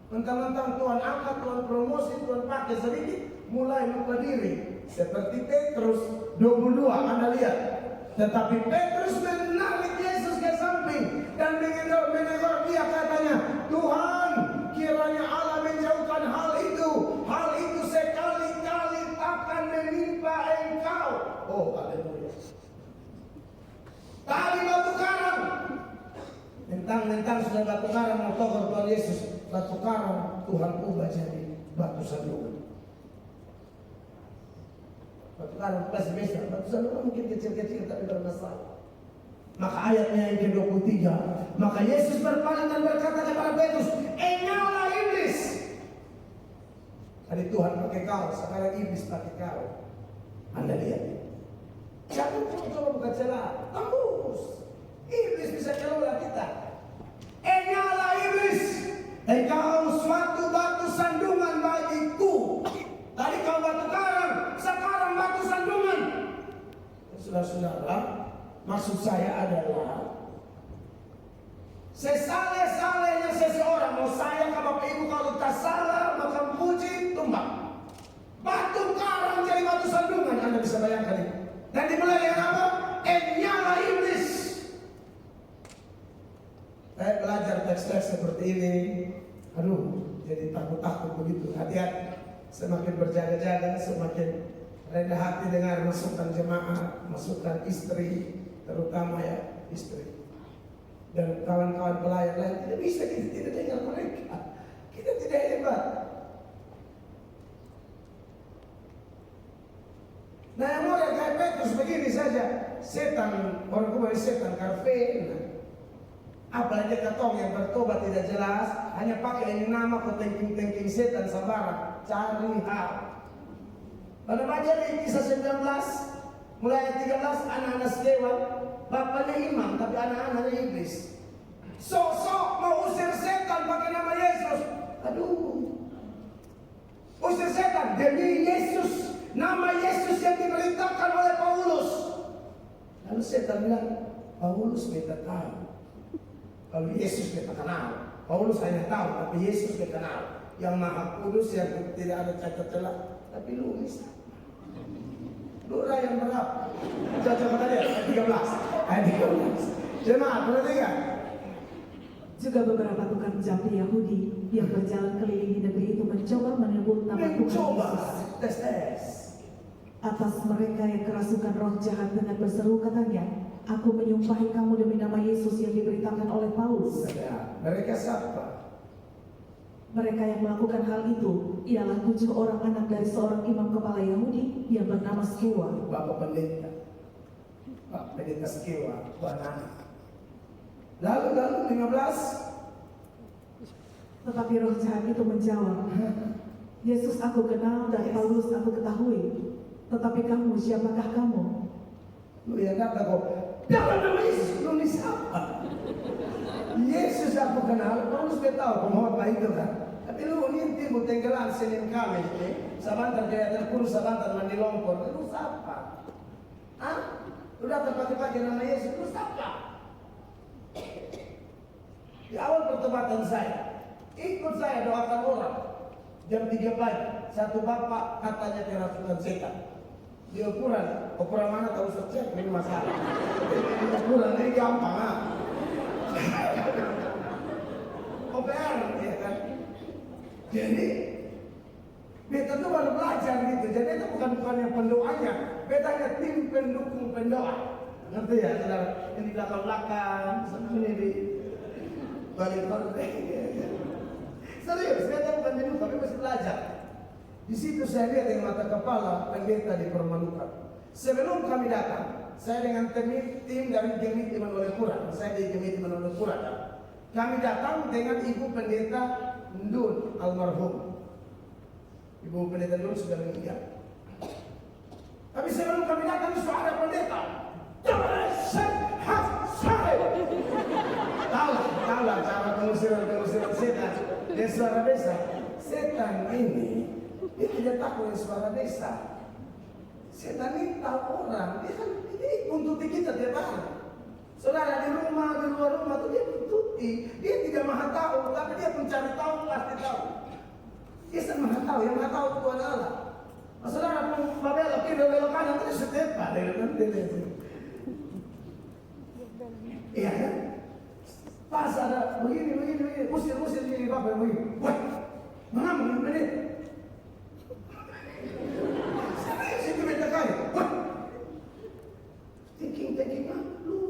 Mentang-mentang Tuhan angkat, Tuhan promosi, Tuhan pakai sedikit, mulai lupa diri. Seperti Petrus 22, Anda lihat. Tetapi Petrus menarik Yesus ke samping dan menegur dia, katanya, Tuhan, kiranya Allah menjauhkan hal itu sekali-kali takkan menimpa engkau. Oh, haleluya. Tadi batu karang, mentang-mentang sudah batu karang mau togor Tuhan Yesus, batu karang Tuhan ubah jadi batu sandungan. Batu karang masih besar, batu sandungan mungkin kecil-kecil tapi bermasalah. Maka ayatnya yang ke-23, maka Yesus berpaling dan berkata kepada Petrus, enyala iblis. Tadi Tuhan pakai kau, sekarang iblis pakai kau. Anda lihat, jangan coba buka celah, tembus. Iblis bisa kelola kita. Enyala iblis, engkau suatu batu sandungan bagiku. Tadi kau batu karang, sekarang batu sandungan. Saudara-saudara, maksud saya adalah sesale-salenya seseorang mau sayang ke Bapak Ibu, kalau tak salah maka puji tumbang. Batu karang jadi batu sandungan, Anda bisa bayangkan ini. Dan dimulai dengan apa? Enyala iblis. Saya belajar teks-teks seperti ini, aduh, jadi takut-takut begitu. Hati-hati, semakin berjaga-jaga, semakin rendah hati dengar masukan jemaat, masukan istri, terutama ya istri. Dan kawan-kawan pelayan lain tidak bisa, kita tidak dengar mereka. Kita tidak hebat. Nah yang model kayak Petrus begini saja, setan, orang kemarin setan karfen. Apalagi katong yang bertobat tidak jelas, hanya pakai ini nama ke tengking-tengking setan sabaran, cari hal. Pada baca di kisah 19, mulai ayat 13, anak-anak sekewa, bapaknya imam tapi anak-anaknya iblis. Sok-sok mau usir setan pakai nama Yesus. Aduh, usir setan demi Yesus, nama Yesus yang diberitakan oleh Paulus. Lalu setan bilang, Paulus beta tahu. Kalau Yesus kita kenal, Paulus hanya tahu, tapi Yesus kita kenal. Yang maha kudus, yang tidak ada cacat celah, tapi lu bisa. Lu yang berapa? Coba tadi ayat 13. Ayat 13. Jemaat, perhatikan. Juga beberapa tukang jampi Yahudi yang berjalan keliling di negeri itu mencoba menyebut nama Tuhan Yesus. Tes. Atas mereka yang kerasukan roh jahat dengan berseru katanya, aku menyumpahi kamu demi nama Yesus yang diberitakan oleh Paulus. Mereka siapa? Mereka yang melakukan hal itu ialah 7 orang anak dari seorang imam kepala Yahudi yang bernama Skewa. Bapak pendeta. Pak pendeta Skewa, Banana. Lalu 15. Tetapi roh jahat itu menjawab, Yesus aku kenal dan Paulus aku ketahui, tetapi kamu siapakah kamu? Lu yang kata kok, dalam nama Yesus, lu ni siapa? Yesus aku kenal, Paulus dia tahu pengkhotbah itu kan. Tapi lu ni timbul tenggelam Senin Kamis ni, sabantar kaya terkurus, sabantar mandi lompor, lu siapa? Hah? Lu datang pakai nama Yesus, lu siapa? Di awal pertobatan saya, ikut saya doakan orang. Jam 3 pagi, satu bapak katanya kerasukan setan. Di ukuran mana tahu cek ini masalah. Ukuran ini gampang ah. OPR ya kan. Jadi beta tuh baru belajar gitu. Jadi itu bukan yang pendoanya, beta hanya tim pendukung pendoa. Ngerti ya, saudara? Ini belakang, ini di balik balik. Serius, beta bukan pendukung, tapi masih belajar. Di situ saya lihat dengan mata kepala pendeta dipermalukan. Sebelum kami datang, saya dengan tim dari Gemit Immanuel Pura. Saya di Gemit Immanuel Pura. Kami datang dengan ibu pendeta Ndun almarhum. Ibu pendeta Ndun sudah meninggal. Tapi sebelum kami datang sudah ada pendeta. Tahu lah cara pengusiran setan. Dia suara desa. Setan ini dia tidak takut dengan suara desa. Setan ini tahu orang. Dia kan untuk kita tiap hari. Saudara di rumah, di luar rumah tuh dia tuntuti. Dia tidak maha tahu, tapi dia mencari tahu pasti tahu. Dia sangat maha tahu. Yang maha tahu itu Tuhan Allah. Saudara pun babelok kiri belok kanan itu setiap hari. Iya kan? Pas ada begini, usir ini bapak begini. Wah, mengambil ini. Serius itu beta kali. Wah, thinking lu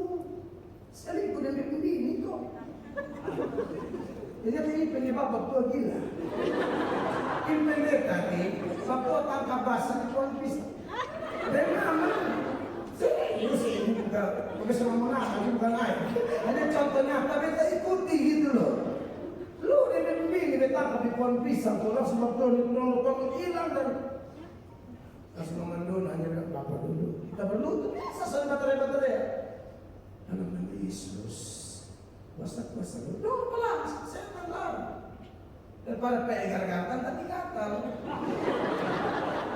selingkuh dan begini kok. Jadi ini penyebab bapak gila. Ini pendeta nih, bapak tangkap basah di pohon pisang. Dan nama serius ini bukan sama menang, ini bukan air. Ada contohnya, tapi kita ikuti gitu loh. Lu dia begini, dia tangkap di pohon pisang, kalau semua tolong hilang dan langsung mengandung hanya bilang bapak dulu. Kita berlutut biasa soal baterai. Dalam nama Yesus, kuasa lu. Doa pelan, saya pelan. Daripada pegar-garkan tapi gatal.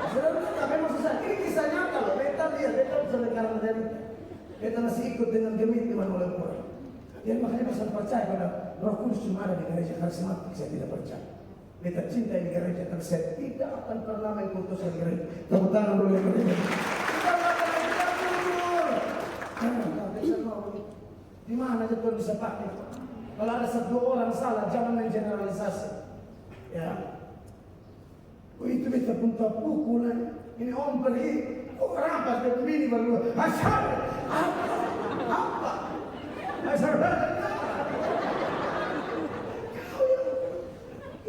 Sudah tapi maksud saya ini kisah nyata loh. Beta bisa negara dari. Beta masih ikut dengan Gemit Immanuel Pura. Dan makanya saya percaya pada Roh Kudus cuma ada di gereja karismatik. Saya tidak percaya. Beta cinta di gereja, tapi saya tidak akan pernah mengputuskan gereja. Tepuk tangan dulu yang gereja. Kita mundur. Di mana aja Tuhan bisa pakai? Kalau ada satu orang salah, jangan mengeneralisasi. Ya, itu beta pun tak pukulan. Ini om pergi, rampas dia begini baru. Asal apa? Asal kau yang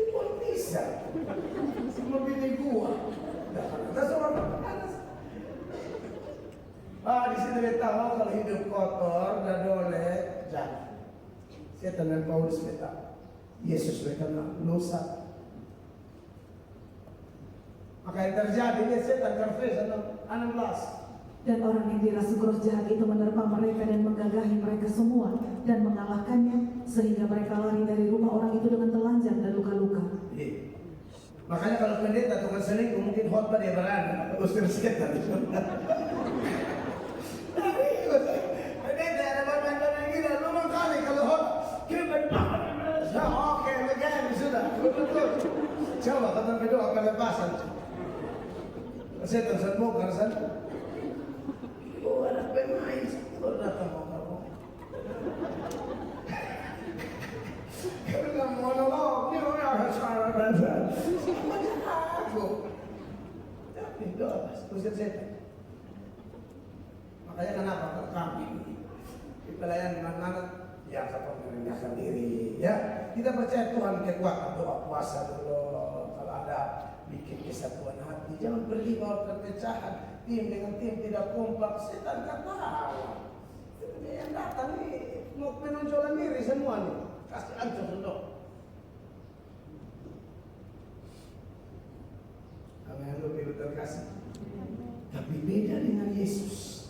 itu bisa. Semua bini gua. Dah seorang panas. Di sini beta tahu kalau hidup kotor dan dolek, jangan. Setan dan Paulus beta. Yesus beta dosa. Maka yang terjadi dia setan Karfes 16. Dan orang yang dirasuk roh jahat itu menerpa mereka dan menggagahi mereka semua dan mengalahkannya sehingga mereka lari dari rumah orang itu dengan telanjang dan luka-luka. Makanya kalau pendeta tukang selingkuh mungkin khotbah dia berani usir setan. Pendeta ada barang-barang gila, lu kali kalau khotbah kita oke, begini sudah. Coba kata kedua kelepasan. Setan bongkar sana. Oh, anak pemain kalau datang mau. Kalau nggak monolog, ini orang harus rasa. Macam aku. Tapi doa, usir setan. Makanya kenapa kami di pelayanan mana yang satu merendahkan diri, ya kita percaya Tuhan kekuatan doa puasa dulu. Kalau ada bikin kesatuan hati, Jangan pergi bawa perpecahan. Tim dengan tim tidak kompak. Setan kata yang datang nih mau penonjolan diri semua nih. Kasih ancur dong. Amin, lebih terkasih. Tapi beda dengan Yesus.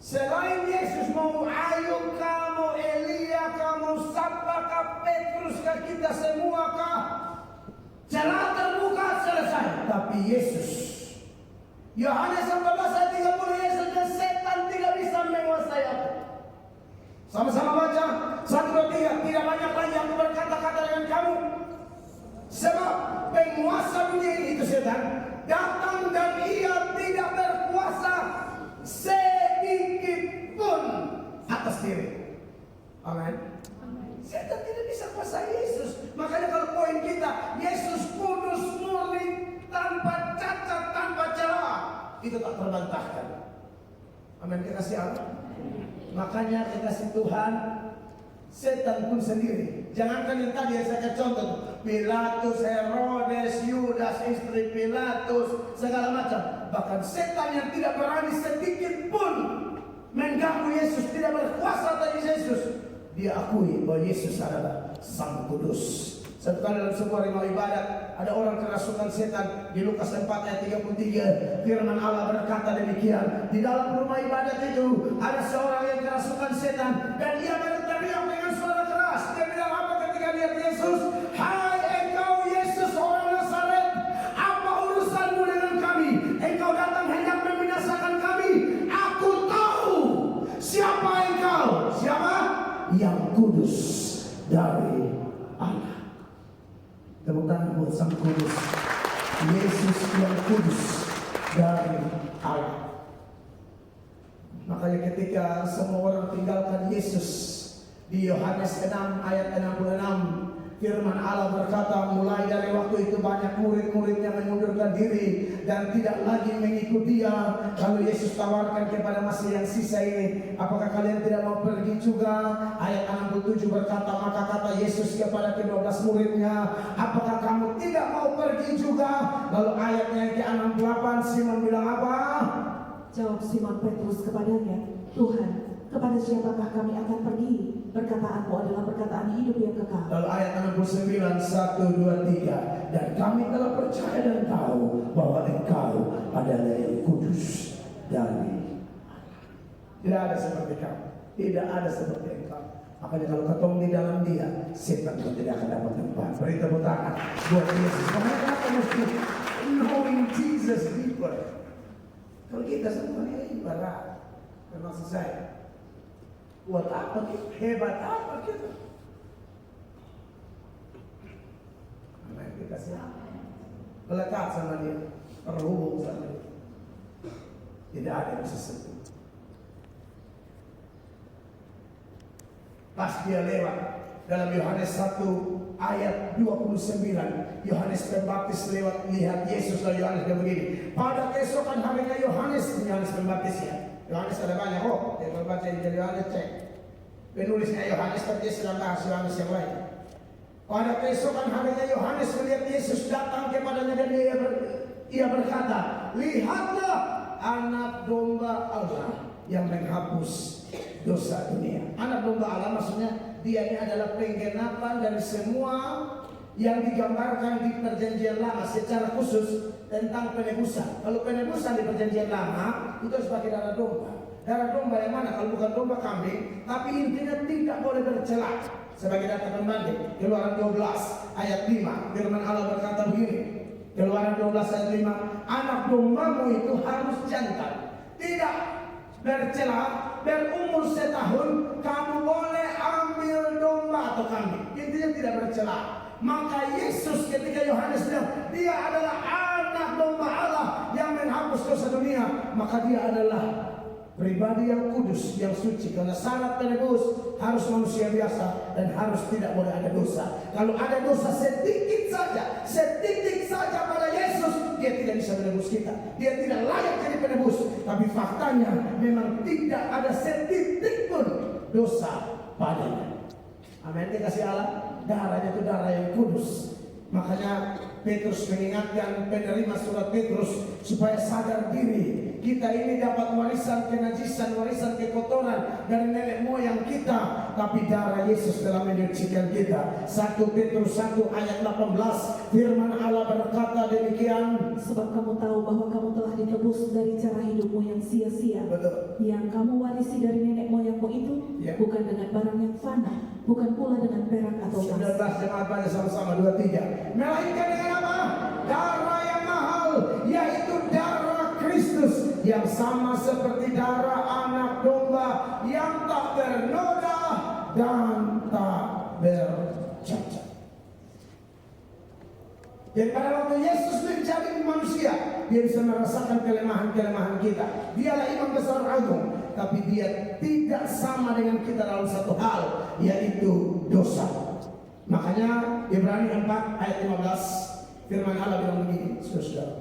Selain Yesus mau Ayub kah, mau Elia kah, mau Sabda kah, Petrus kah, kita semua kah, celah terbuka selesai. Tapi Yesus, Yohanes 14 ayat 30, Yesus dan setan tidak bisa menguasai aku. Sama-sama baca 1, 2, 3. Tidak banyak lagi aku berkata-kata dengan kamu, sebab penguasa dunia ini itu setan datang dan ia tidak berkuasa sedikit pun atas diri. Amin. Setan tidak bisa kuasa Yesus. Makanya kalau poin kita, Yesus kudus, murni, tanpa cacat, tanpa celah, itu tak terbantahkan. Amin. Kekasih Allah. Makanya kekasih Tuhan, setan pun sendiri. Jangankan yang tadi yang saya kasih contoh, Pilatus, Herodes, Yudas, istri Pilatus, segala macam. Bahkan setan yang tidak berani sedikit pun mengganggu Yesus, tidak berkuasa atas Yesus, dia akui bahwa Yesus adalah Sang Kudus. Satu kali dalam sebuah rumah ibadat, ada orang kerasukan setan. Di Lukas 4 ayat 33, firman Allah berkata demikian. Di dalam rumah ibadat itu ada seorang yang kerasukan setan, dan dia berteriak dengan suara keras. Dia bilang apa ketika lihat Yesus? Hai engkau Yesus orang Nazaret, apa urusanmu dengan kami? Engkau datang hendak membinasakan kami. Aku tahu siapa engkau. Siapa? Yang kudus dari Allah. Tepuk tangan buat Sang Kudus. Yesus yang kudus dari Allah. Makanya ketika semua orang tinggalkan Yesus, di Yohanes 6 ayat 66, firman Allah berkata, mulai dari waktu itu banyak murid-muridnya mengundurkan diri dan tidak lagi mengikut dia. Lalu Yesus tawarkan kepada masih yang sisa ini, apakah kalian tidak mau pergi juga? Ayat 67 berkata, maka kata Yesus kepada ke-12 muridnya, apakah kamu tidak mau pergi juga? Lalu ayatnya yang ke-68, Simon bilang apa? Jawab Simon Petrus kepadanya, Tuhan, kepada siapakah kami akan pergi? Perkataanmu adalah perkataan hidup yang kekal. Lalu ayat 69, 1, 2, 3. Dan kami telah percaya dan tahu bahwa engkau adalah yang kudus dari Allah. Tidak ada seperti kamu. Tidak ada seperti engkau. Makanya kalau ketemu di dalam dia, setan pun tidak akan dapat tempat. Beri tepuk tangan buat Yesus. Makanya kenapa mesti knowing Jesus deeper. Kalau kita semuanya ibarat, maksud saya, buat apa kita? Hebat apa kita? Amin. Kita siap melekat sama dia, terhubung sama dia. Tidak ada yang bisa sentuh. Pas dia lewat dalam Yohanes 1 ayat 29, Yohanes Pembaptis lewat lihat Yesus, lalu Yohanes dia begini. Pada keesokan harinya Yohanes Pembaptis ya. Yohanes ada banyak kok. Yang membaca Injil Yohanes cek. Penulisnya Yohanes, tapi dia sedang bahas Yohanes yang lain. Pada keesokan harinya Yohanes melihat Yesus datang kepadanya dan ia berkata, lihatlah anak domba Allah yang menghapus dosa dunia. Anak domba Allah maksudnya dia ini adalah penggenapan dari semua yang digambarkan di perjanjian lama secara khusus tentang penebusan. Kalau penebusan di perjanjian lama itu harus pakai darah domba. Darah domba yang mana? Kalau bukan domba kambing, tapi intinya tidak boleh bercela. Sebagai data pembanding, Keluaran 12 ayat 5, firman Allah berkata begini. Keluaran 12 ayat 5, anak dombamu itu harus jantan, tidak bercela, berumur setahun, kamu boleh ambil domba atau kambing. Intinya tidak bercela. Maka Yesus ketika Yohanes bilang dia adalah anak domba Allah yang menghapus dosa dunia, maka dia adalah pribadi yang kudus, yang suci. Karena syarat penebus harus manusia biasa dan harus tidak boleh ada dosa. Kalau ada dosa sedikit saja pada Yesus, dia tidak bisa menebus kita. Dia tidak layak jadi penebus. Tapi faktanya memang tidak ada setitik pun dosa padanya. Amin. Dikasih Allah, darahnya itu darah yang kudus. Makanya Petrus mengingatkan penerima surat Petrus supaya sadar diri. Kita ini dapat warisan kenajisan, warisan kekotoran dari nenek moyang kita, tapi darah Yesus telah menyucikan kita. 1 Petrus 1 ayat 18, firman Allah berkata demikian, sebab kamu tahu bahwa kamu telah ditebus dari cara hidupmu yang sia-sia, betul, yang kamu warisi dari nenek moyangmu itu, Ya. bukan dengan barang yang fana, bukan pula dengan perak atau emas, 19 jemaat baca sama-sama 23, melainkan dengan apa? Darah yang mahal, yaitu darah Kristus, yang sama seperti darah anak domba yang tak bernoda dan tak bercacat. Dan pada waktu Yesus menjadi manusia, dia bisa merasakan kelemahan-kelemahan kita. Dialah imam besar agung, tapi dia tidak sama dengan kita dalam satu hal, yaitu dosa. Makanya Ibrani 4 ayat 15, firman Allah bilang begini, saudara.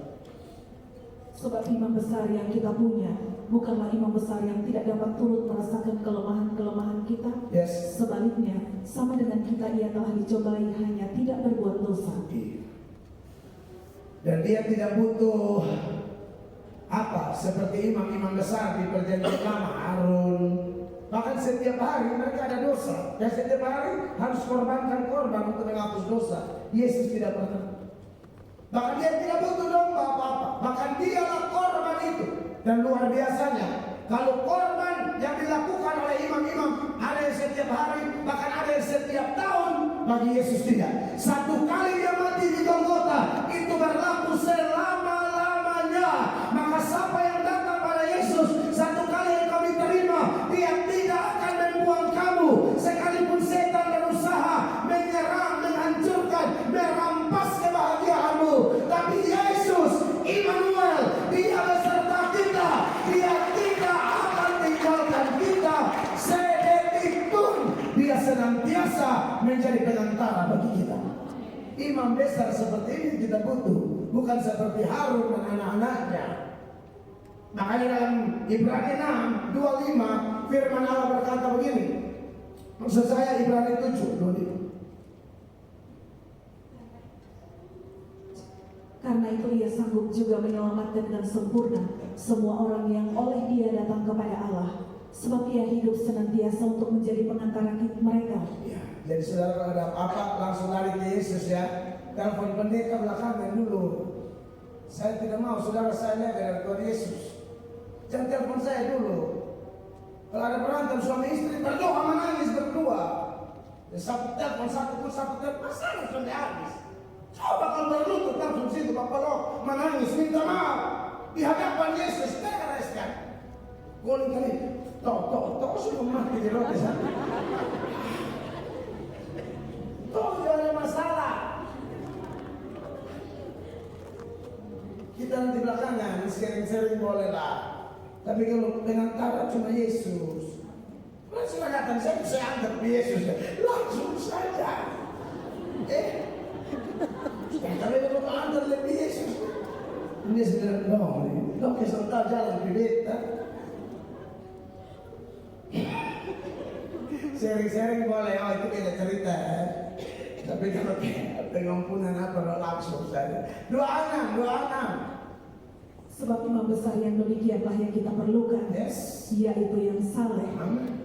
sebab imam besar yang kita punya bukanlah imam besar yang tidak dapat turut merasakan kelemahan-kelemahan kita. Yes. Sebaliknya, sama dengan kita ia telah dicobai, hanya tidak berbuat dosa. Dan dia tidak butuh apa seperti imam-imam besar di perjanjian lama, Harun. Bahkan setiap hari mereka ada dosa, dan setiap hari harus korbankan korban untuk menghapus dosa. Yesus tidak pernah. Bahkan dia tidak butuh domba apa-apa. Bahkan dialah korban itu. Dan luar biasanya, kalau korban yang dilakukan oleh imam-imam ada yang setiap hari, bahkan ada yang setiap tahun, bagi Yesus tidak. Satu kali dia mati di Golgota, itu berlaku selama-lamanya. Maka siapa yang datang pada Yesus, satu kali yang kami terima, dia tidak akan membuang kamu. Sekalipun setan berusaha menyerang, menghancurkan, merampas kebahagiaanmu, tapi Yesus Immanuel, dia beserta kita. Dia tidak akan tinggalkan kita sedetik pun. Dia senantiasa menjadi pengantara bagi kita. Imam besar seperti ini kita butuh, bukan seperti Harun dan anak-anaknya. Makanya dalam Ibrani 6:25 firman Allah berkata begini. Maksud saya Ibrani 7:25. Karena itu ia sanggup juga menyelamatkan dengan sempurna semua orang yang oleh dia datang kepada Allah, sebab ia hidup senantiasa untuk menjadi pengantara mereka. Ya, jadi saudara kalau ada apa langsung lari ke Yesus ya. Telepon pendeta belakangan dulu. Saya tidak mau saudara saya dari Tuhan Yesus. Jangan telepon saya dulu. Kalau ada berantem suami istri berdoa menangis berdua. Satu telepon masalah sudah habis. Coba kalau berlutut langsung situ Bapak lo menangis minta maaf di hadapan Yesus bereskan. Golin kali, toh sudah mati di roti sana. Toh tidak ada masalah. Kita nanti belakangan sering-sering boleh lah. Tapi kalau dengan cara cuma Yesus, langsung datang saya anggap Yesus langsung saja. Tapi kalau antar lebih Yesus, ini sebenarnya dong keserta jalan pendeta. Sering-sering boleh, itu beda cerita. Tapi kalau pengampunan apa langsung saja. 26. Sebab imam besar yang demikianlah yang kita perlukan, yaitu yang saleh,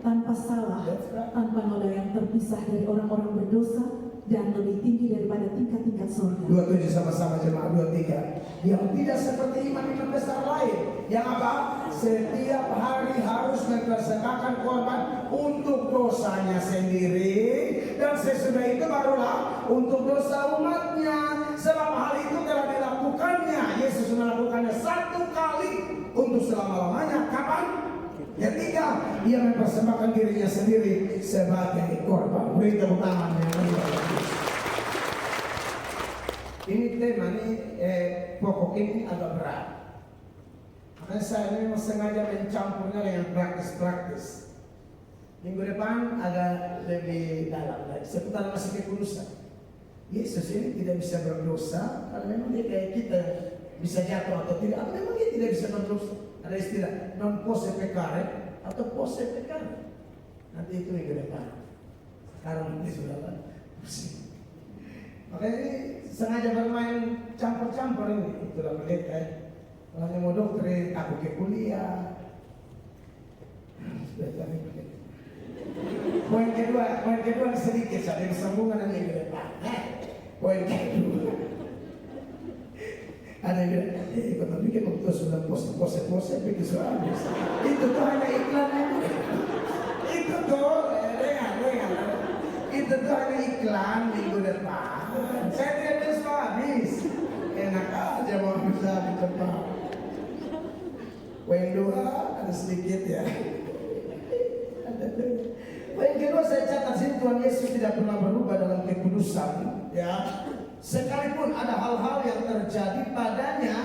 tanpa salah, tanpa noda, yang terpisah dari orang-orang berdosa, dan lebih tinggi daripada tingkat-tingkat surga. 27 sama-sama jemaat 23. Yang tidak seperti imam-imam besar lain, yang apa? Setiap hari harus mempersembahkan korban untuk dosanya sendiri, dan sesudah itu barulah untuk dosa umatnya. Sebab hal itu telah dilakukannya. Yesus melakukannya satu kali untuk selama-lamanya. Kapan? Ketika ia mempersembahkan dirinya sendiri sebagai korban. Beri tepuk tangan yang meriah. Ini tema pokok ini agak berat. Karena saya memang sengaja mencampurnya dengan praktis-praktis. Minggu depan agak lebih dalam lagi seputar masih kekudusan. Yesus ini tidak bisa berdosa karena memang dia kayak kita bisa jatuh atau tidak. Atau memang dia tidak bisa berdosa. Ada istilah non posse peccare atau posse peccare. Nanti itu minggu depan. Sekarang nanti sudah pusing. Makanya ini sengaja bermain campur-campur ini. Itulah mereka. Kalau mau doktrin, aku ke kuliah. Poin kedua sedikit saja yang sambungan dengan yang depan. Poin kedua. Ada yang bilang, kalau bikin waktu sudah pose bikin soal itu tuh hanya iklannya. Itu tuh, dengar. Itu tuh hanya iklan minggu depan. Saya tidak bisa habis. Enak aja mau bisa di depan. Poin dua ada sedikit ya. Poin kedua saya catat sini, Tuhan Yesus tidak pernah berubah dalam kekudusan, ya. Sekalipun ada hal-hal yang terjadi padanya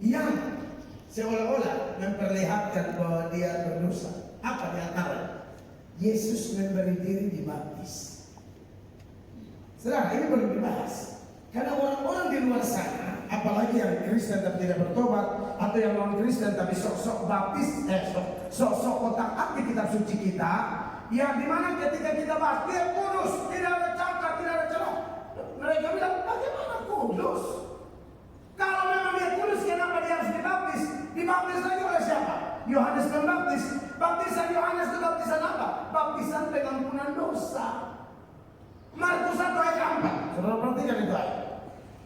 yang seolah-olah memperlihatkan bahwa dia berdosa. Apa di antara? Yesus memberi diri dibaptis. Saudara, ini perlu dibahas. Karena orang-orang di luar sana, apalagi yang Kristen tapi tidak bertobat, atau yang non Kristen tapi sok-sok baptis, sok-sok kotak-atik kitab suci kita, yang dimana ketika kita bahas dia kudus, tidak ada cacat, tidak ada celah. Mereka bilang, bagaimana kudus? Kalau memang dia kudus, kenapa dia harus dibaptis? Dibaptis lagi oleh siapa? Yohanes Pembaptis. Baptisan Yohanes itu baptisan apa? Baptisan pengampunan dosa. Markus 1 ayat 4. Saudara perhatikan itu ayat.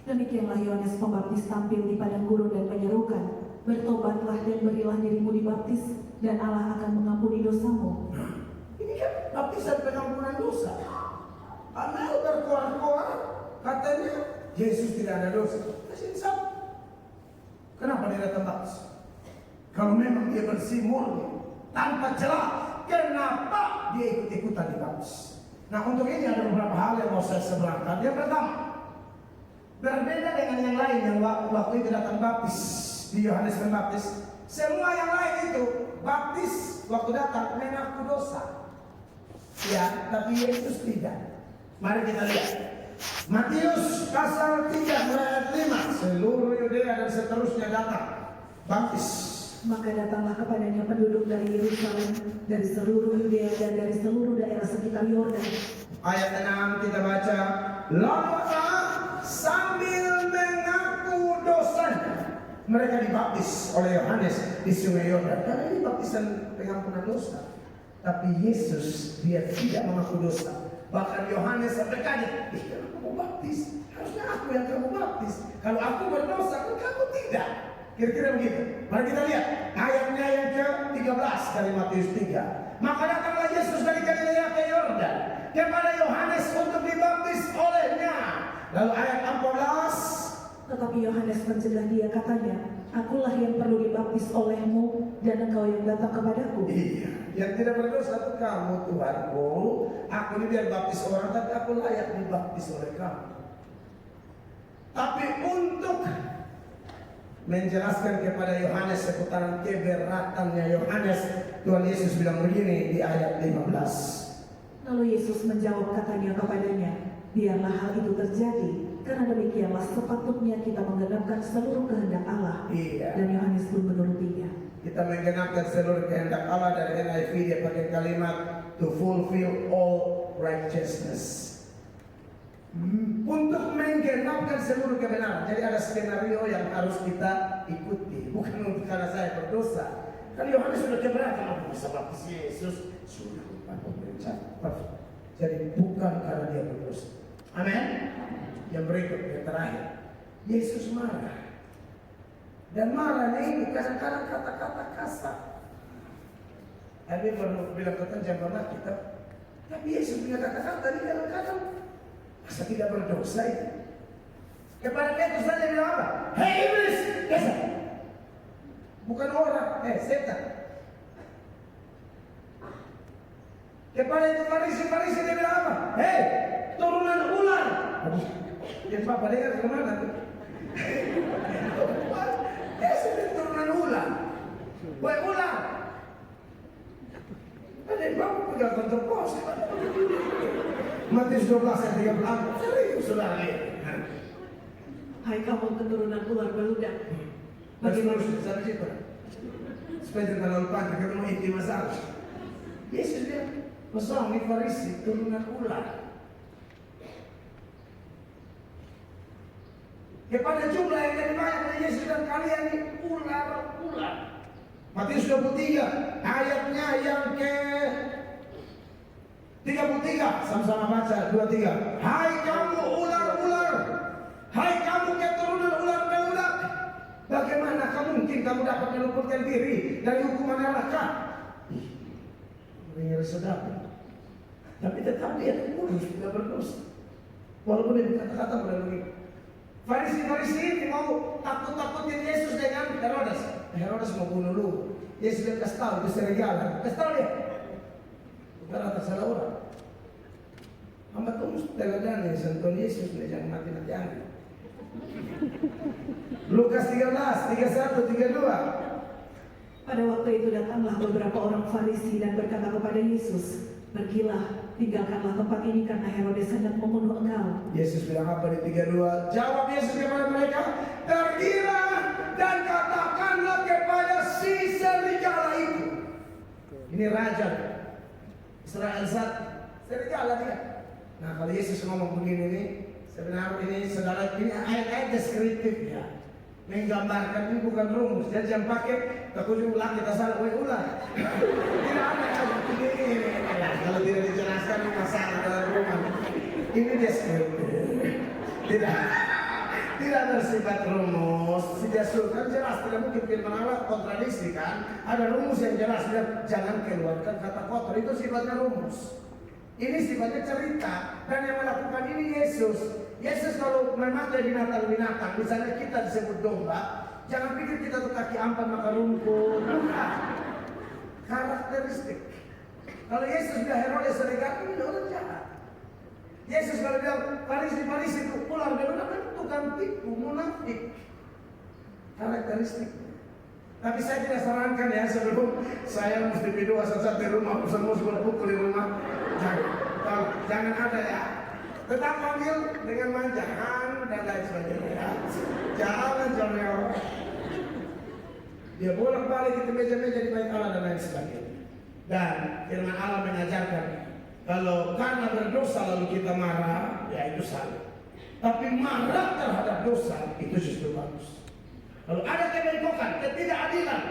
Demikianlah Yohanes Pembaptis tampil di padang gurun dan menyerukan, bertobatlah dan berilah dirimu dibaptis, dan Allah akan mengampuni dosamu. Ini kan baptisan pengampunan dosa. Amel berkoar-koar, katanya Yesus tidak ada dosa. Kasih satu. Kenapa dia datang baptis? Kalau memang dia bersih murni, tanpa celah, kenapa dia ikut-ikutan dibaptis? Nah, untuk ini ada beberapa hal yang mau saya seberangkan. Yang pertama, berbeda dengan yang lain yang waktu itu datang baptis di Yohanes Pembaptis. Semua yang lain itu baptis waktu datang mengaku dosa. Ya, tapi Yesus tidak. Mari kita lihat. Matius pasal 3 ayat 5. Seluruh Yudea dan seterusnya datang baptis. Maka datanglah kepadanya penduduk dari Yerusalem, dari seluruh Yudea dan dari seluruh daerah sekitar Yordan. Ayat 6 kita baca. Lalu sambil mengaku dosanya, mereka dibaptis oleh Yohanes di sungai Yordan. Karena ini baptisan pengampunan dosa. Tapi Yesus dia tidak mengaku dosa. Bahkan Yohanes sampai kaget, aku mau baptis, harusnya aku yang kamu baptis. Kalau aku berdosa, kan kamu tidak. Kira-kira begitu. Mari kita lihat ayatnya yang ke-13 dari Matius 3. Maka datanglah Yesus dari Galilea ke Yordan kepada Yohanes untuk dibaptis olehnya. Lalu ayat 14. Tetapi Yohanes mencegah dia, katanya, akulah yang perlu dibaptis olehmu, dan engkau yang datang kepadaku. Iya, yang tidak berdosa itu kamu, Tuhanku. Aku ini biar baptis orang, tapi aku layak dibaptis oleh kamu. Tapi untuk menjelaskan kepada Yohanes seputaran keberatannya Yohanes, Tuhan Yesus bilang begini di ayat 15. Lalu Yesus menjawab, katanya kepadanya, biarlah hal itu terjadi, karena demikianlah sepatutnya kita menggenapkan seluruh kehendak Allah. Iya. Dan Yohanes pun menurutinya. Kita menggenapkan seluruh kehendak Allah. Dari NIV dia pakai kalimat to fulfill all righteousness. Untuk menggenapkan seluruh kebenaran. Jadi ada skenario yang harus kita ikuti. Bukan untuk karena saya berdosa. Kan Yohanes sudah keberatan, aku bisa baptis Yesus. Sudah lupa pemerintah. Jadi bukan karena dia berdosa. Amin. Yang berikut, yang terakhir, Yesus marah. Dan marahnya ini kadang-kadang kata-kata kasar. Abi baru bilang kata jamaah kita, tapi Yesus punya kata-kata ini kadang-kadang masa tidak berdosa itu. Kepada Petrus saja bilang apa? Hei iblis, geser. Bukan orang, setan. Kepada itu Farisi dia bilang apa? Hei, turunan ular. Yang Bapak dengar kemana tuh? Yesus itu turunan ular. Woi ular. Ada yang Bapak pegang kontrol pos. Matius 12 ayat 36. Serius saudara lihat. Hai kamu keturunan ular beludak. Bagaimana sampai situ? Supaya jangan terlalu panjang, kita mau inti masalah. Yesus bilang, Masang ini Farisi turunan ular. kepada jumlah yang lebih banyak dari Yesus dan kalian ini ular-ular. Matius 23 ayatnya yang ke 33, sama-sama baca 23. Hai kamu ular-ular, hai kamu keturunan ular beludak, bagaimana mungkin kamu dapat meluputkan diri dari hukuman neraka? Dengar sedap, tapi tetap dia kudus, tidak berdosa. Walaupun dia berkata-kata pada begitu. Farisi ini mau takut-takutin Yesus dengan Herodes. Herodes mau bunuh lu. Yesus dia kasih tahu itu serigala. Kasih tahu dia. Bukan atas salah orang. Hamba tuh teladang yang sentuh Yesus dia jangan mati-mati angin. Lukas 13, 31, 32. Pada waktu itu datanglah beberapa orang Farisi dan berkata kepada Yesus, "Pergilah, tinggalkanlah tempat ini karena Herodes hendak membunuh engkau." Yesus bilang apa di 32? Jawab Yesus kepada mereka, "Pergilah dan katakanlah kepada si serigala itu." Ini raja Israel serigala dia. Nah kalau Yesus ngomong begini nih, sebenarnya ini saudara ini ayat-ayat deskriptif ya, menggambarkan ini bukan rumus. Jadi yang pakai takut ulang kita salah, ulang. Tidak ada ayat ini. Kalau tidak dijelaskan ini masalah dalam rumah. Ini deskriptif. Tidak bersifat rumus. Tidak kan jelas, tidak mungkin firman Allah kontradiksi kan. Ada rumus yang jelas, jangan keluarkan kata kotor. Itu sifatnya rumus. Ini sifatnya cerita. Dan yang melakukan ini Yesus. Yesus kalau memakai binatang-binatang, misalnya kita disebut domba, jangan pikir kita tuh kaki ampan maka rumput. Karakteristik. Kalau Yesus bilang Herodes serigala, ini orang jahat. Yesus kalau bilang Farisi itu ular beludak, itu tukang tipu, munafik. Karakteristik. Tapi saya tidak sarankan ya sebelum saya mesti video asal di rumah, semua pukul di rumah. Jangan ada ya. Tetap panggil dengan manjakan dan lain sebagainya ya. Jangan jorok. Dia bolak-balik ke meja-meja di bait Allah dan lain sebagainya. Dan firman Allah mengajarkan kalau karena berdosa lalu kita marah, ya itu salah. Tapi marah terhadap dosa itu justru bagus. Kalau ada kebengkokan, ketidakadilan,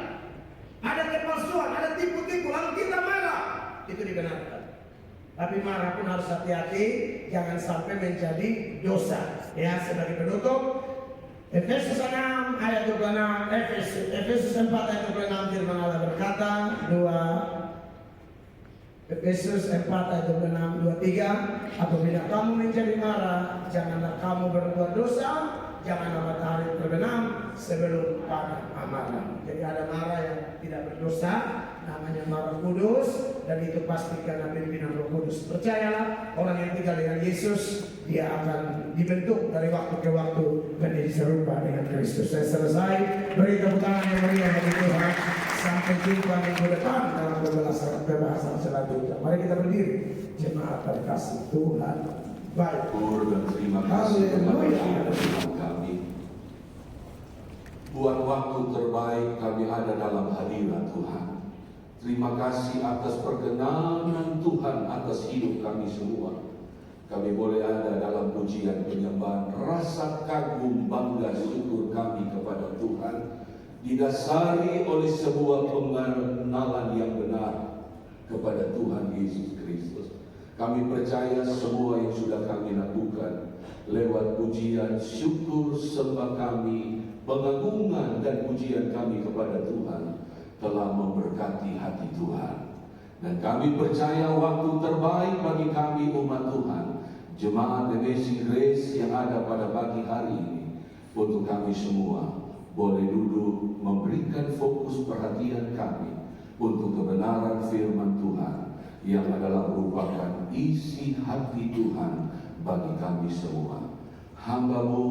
ada kepalsuan, ada tipu-tipu, lalu kita marah, itu dibenarkan. Tapi marah pun harus hati-hati, jangan sampai menjadi dosa. Ya, sebagai penutup, Efesus 6 ayat 26, Efesus 4 ayat 26 firman Allah berkata, Efesus 4 ayat 26, 23, apabila kamu menjadi marah, janganlah kamu berbuat dosa, janganlah matahari terbenam sebelum panen amarah. Jadi ada marah yang tidak berdosa, namanya marah kudus, dan itu pasti karena pimpinan Roh Kudus. Percayalah, orang yang tinggal dengan Yesus, dia akan dibentuk dari waktu ke waktu menjadi serupa dengan Kristus. Saya selesai, beri tepuk tangan yang meriah bagi Tuhan. Sampai jumpa minggu depan dalam pembahasan selanjutnya. Mari kita berdiri, jemaat terkasih Tuhan. Baik. Dan terima kasih kepada Tuhan kami. Buat waktu terbaik kami ada dalam hadirat Tuhan. Terima kasih atas perkenanan Tuhan atas hidup kami semua. Kami boleh ada dalam pujian penyembahan, rasa kagum, bangga, syukur kami kepada Tuhan didasari oleh sebuah pengenalan yang benar kepada Tuhan Yesus Kristus. Kami percaya semua yang sudah kami lakukan lewat pujian, syukur, sembah kami, pengagungan dan pujian kami kepada Tuhan telah memberkati hati Tuhan. Dan kami percaya waktu terbaik bagi kami umat Tuhan, jemaat Amazing Grace yang ada pada pagi hari ini, untuk kami semua boleh duduk memberikan fokus perhatian kami untuk kebenaran firman Tuhan yang adalah merupakan isi hati Tuhan bagi kami semua. Hamba-Mu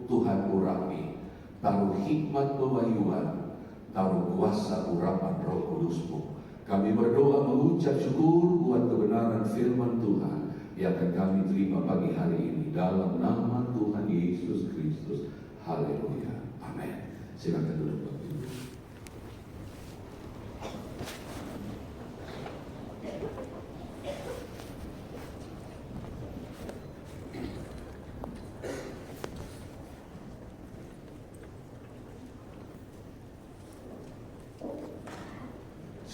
Tuhan urapi, taruh hikmat pewahyuan, taruh kuasa urapan Roh Kudus-Mu. Kami berdoa mengucap syukur buat kebenaran firman Tuhan yang akan kami terima pagi hari ini dalam nama Tuhan Yesus Kristus. Haleluya. Amin. Silakan duduk Bapak Ibu.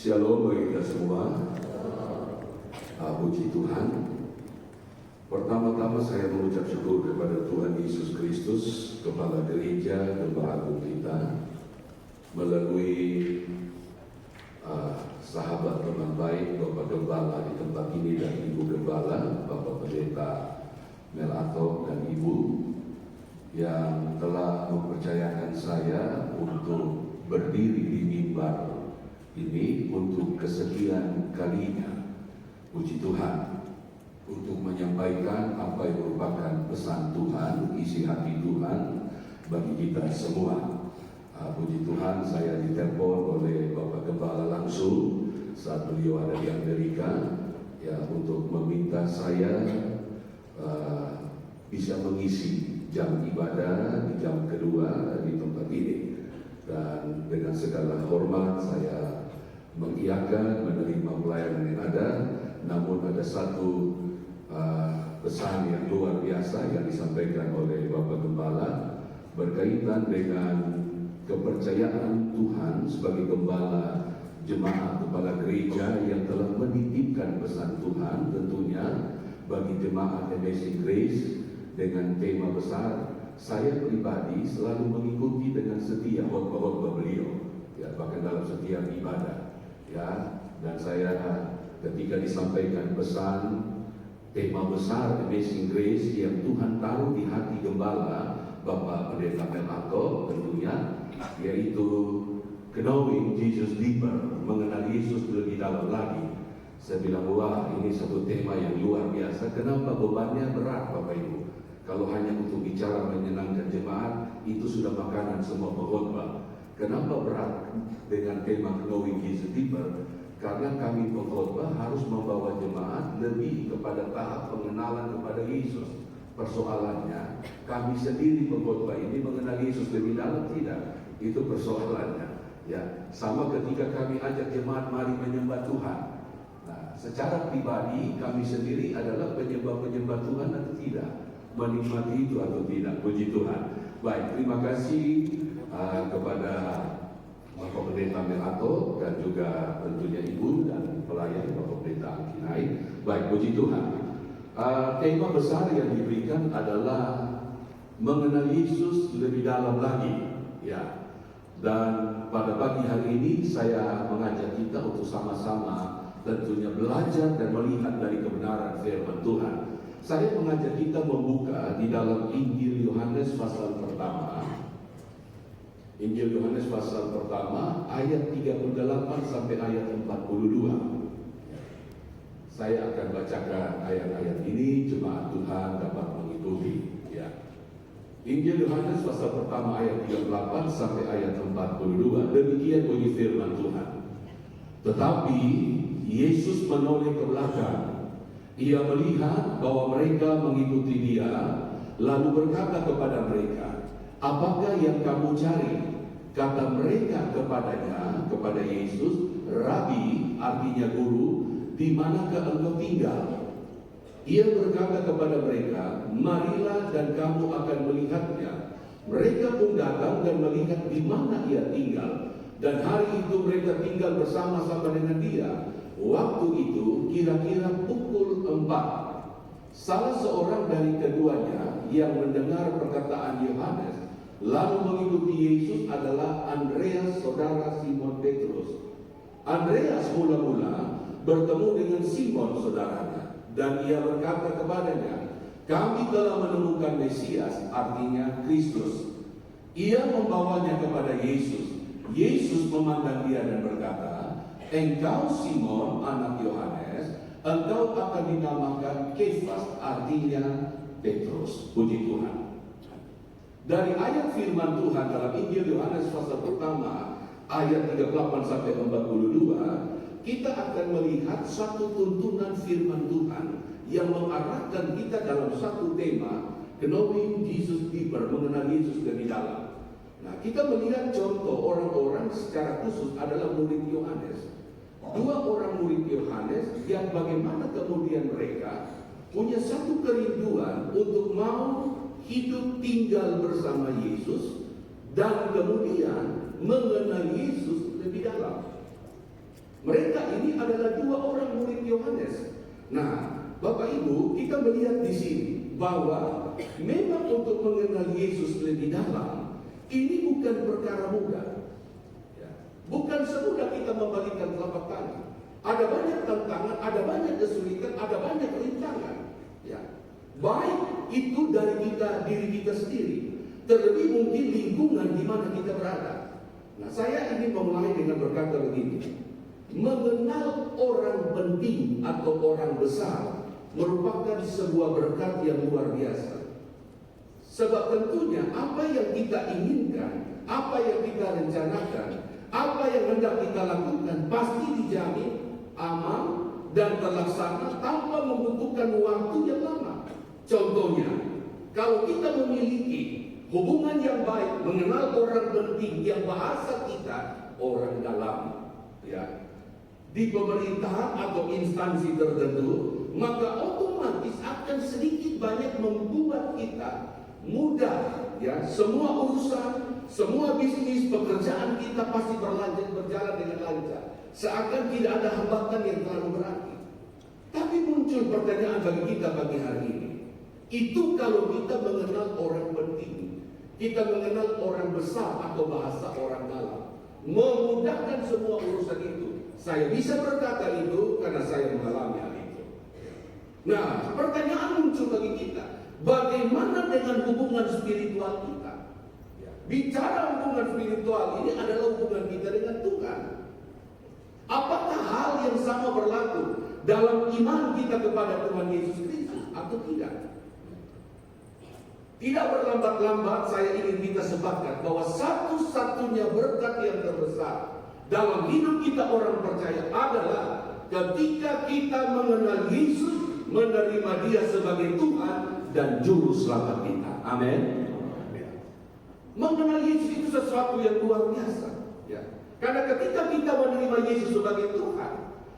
Shalom bagi kita semua. Puji Tuhan. Pertama-tama saya mengucap syukur kepada Tuhan Yesus Kristus, Kepala Gereja Gembala Agung kita, melalui sahabat teman baik Bapak Gembala di tempat ini dan Ibu Gembala, Bapak Pendeta Melato dan Ibu, yang telah mempercayakan saya untuk berdiri di mimbar ini untuk kesekian kalinya. Puji Tuhan, untuk menyampaikan apa yang merupakan pesan Tuhan, isi hati Tuhan bagi kita semua. Puji Tuhan, saya ditelepon oleh Bapak Gembala langsung saat beliau ada di Amerika, ya, untuk meminta saya bisa mengisi jam ibadah di jam kedua di tempat ini. Dan dengan segala hormat saya mengiyakan menerima pelayanan yang ada. Namun ada satu pesan yang luar biasa yang disampaikan oleh Bapak Gembala berkaitan dengan kepercayaan Tuhan sebagai gembala jemaat kepala gereja yang telah menitipkan pesan Tuhan tentunya bagi jemaat Amazing Grace dengan tema besar. Saya pribadi selalu mengikuti dengan setia khotbah-khotbah beliau, ya, bahkan dalam setiap ibadah, ya. Dan saya ketika disampaikan pesan tema besar Amazing Grace yang Tuhan taruh di hati gembala Bapak Pendeta Melato tentunya, yaitu Knowing Jesus Deeper, mengenal Yesus lebih dalam lagi. Saya bilang, wah, ini satu tema yang luar biasa. Kenapa bebannya berat, Bapak Ibu? Kalau hanya untuk bicara menyenangkan jemaat, itu sudah makanan semua pengkhotbah. Kenapa berat dengan tema Knowing Jesus Deeper? Karena kami pengkhotbah harus membawa jemaat lebih kepada tahap pengenalan kepada Yesus. Persoalannya, kami sendiri pengkhotbah ini mengenal Yesus lebih dalam tidak? Itu persoalannya. Ya, sama ketika kami ajak jemaat mari menyembah Tuhan. Nah, secara pribadi kami sendiri adalah penyembah-penyembah Tuhan atau tidak? Menikmati itu atau tidak? Puji Tuhan. Baik, terima kasih kepada Bapak Pendeta Melato dan juga tentunya Ibu dan pelayan Bapak Pendeta Angkinai. Baik, puji Tuhan. Tema besar yang diberikan adalah mengenal Yesus lebih dalam lagi, ya. Dan pada pagi hari ini saya mengajak kita untuk sama-sama tentunya belajar dan melihat dari kebenaran firman Tuhan. Saya mengajak kita membuka di dalam Injil Yohanes pasal pertama. Injil Yohanes pasal pertama ayat 38 sampai ayat 42. Saya akan bacakan ayat-ayat ini, jemaat Tuhan dapat mengikuti, ya. Injil Yohanes pasal pertama ayat 38 sampai ayat 42. Demikian bunyi firman Tuhan. Tetapi Yesus menoleh ke belakang. Ia melihat bahwa mereka mengikuti Dia, lalu berkata kepada mereka, "Apakah yang kamu cari?" Kata mereka kepadanya, kepada Yesus, "Rabi," artinya guru, "di manakah engkau tinggal?" Ia berkata kepada mereka, "Marilah dan kamu akan melihatnya." Mereka pun datang dan melihat di mana Ia tinggal. Dan hari itu mereka tinggal bersama-sama dengan Dia. Waktu itu kira-kira pukul 4. Salah seorang dari keduanya yang mendengar perkataan Yohanes lalu mengikuti Yesus adalah Andreas, saudara Simon Petrus. Andreas mula-mula bertemu dengan Simon saudaranya, dan ia berkata kepadanya, "Kami telah menemukan Mesias," artinya Kristus. Ia membawanya kepada Yesus. Yesus memandang dia dan berkata, "Engkau Simon, anak Yohanes, engkau akan dinamakan Kefas," artinya Petrus. Puji Tuhan. Dari ayat firman Tuhan dalam Injil Yohanes pasal pertama ayat 38 sampai 42, kita akan melihat satu tuntunan firman Tuhan yang mengarahkan kita dalam satu tema, Knowing Jesus Deeper, mengenal Yesus lebih dalam. Nah, kita melihat contoh orang-orang secara khusus adalah murid Yohanes. Dua orang murid Yohanes yang bagaimana kemudian mereka punya satu kerinduan untuk mau hidup tinggal bersama Yesus dan kemudian mengenal Yesus lebih dalam. Mereka ini adalah dua orang murid Yohanes. Nah, Bapak Ibu, kita melihat di sini bahwa memang untuk mengenal Yesus lebih dalam, ini bukan perkara mudah. Ya. Bukan semudah kita membalikkan telapak tangan. Ada banyak tantangan, ada banyak kesulitan, ada banyak rintangan. Ya. Baik itu dari diri kita sendiri, terlebih mungkin lingkungan di mana kita berada. Nah, saya ingin memulai dengan berkata begini. Mengenal orang penting atau orang besar merupakan sebuah berkat yang luar biasa. Sebab tentunya apa yang kita inginkan, apa yang kita rencanakan, apa yang hendak kita lakukan pasti dijamin aman dan terlaksana tanpa membutuhkan waktu yang lama. Contohnya, kalau kita memiliki hubungan yang baik, mengenal orang penting yang bahasa kita orang dalam, ya, di pemerintahan atau instansi tertentu, maka otomatis akan sedikit banyak membuat kita mudah, ya, semua urusan, semua bisnis, pekerjaan kita pasti berjalan dengan lancar, seakan tidak ada hambatan yang terlalu berarti. Tapi muncul pertanyaan bagi kita pagi hari ini, itu kalau kita mengenal orang penting, kita mengenal orang besar atau bahasa orang dalam, memudahkan semua urusan itu. Saya bisa berkata itu karena saya mengalami hal itu. Nah, pertanyaan muncul bagi kita, bagaimana dengan hubungan spiritual kita? Ya, bicara hubungan spiritual ini adalah hubungan kita dengan Tuhan. Apakah hal yang sama berlaku dalam iman kita kepada Tuhan Yesus Kristus atau tidak? Tidak berlambat-lambat saya ingin kita sepakat bahwa satu-satunya berkat yang terbesar dalam hidup kita orang percaya adalah ketika kita mengenal Yesus, menerima Dia sebagai Tuhan dan Juru Selamat kita. Amin. Mengenal Yesus itu sesuatu yang luar biasa. Ya. Karena ketika kita menerima Yesus sebagai Tuhan,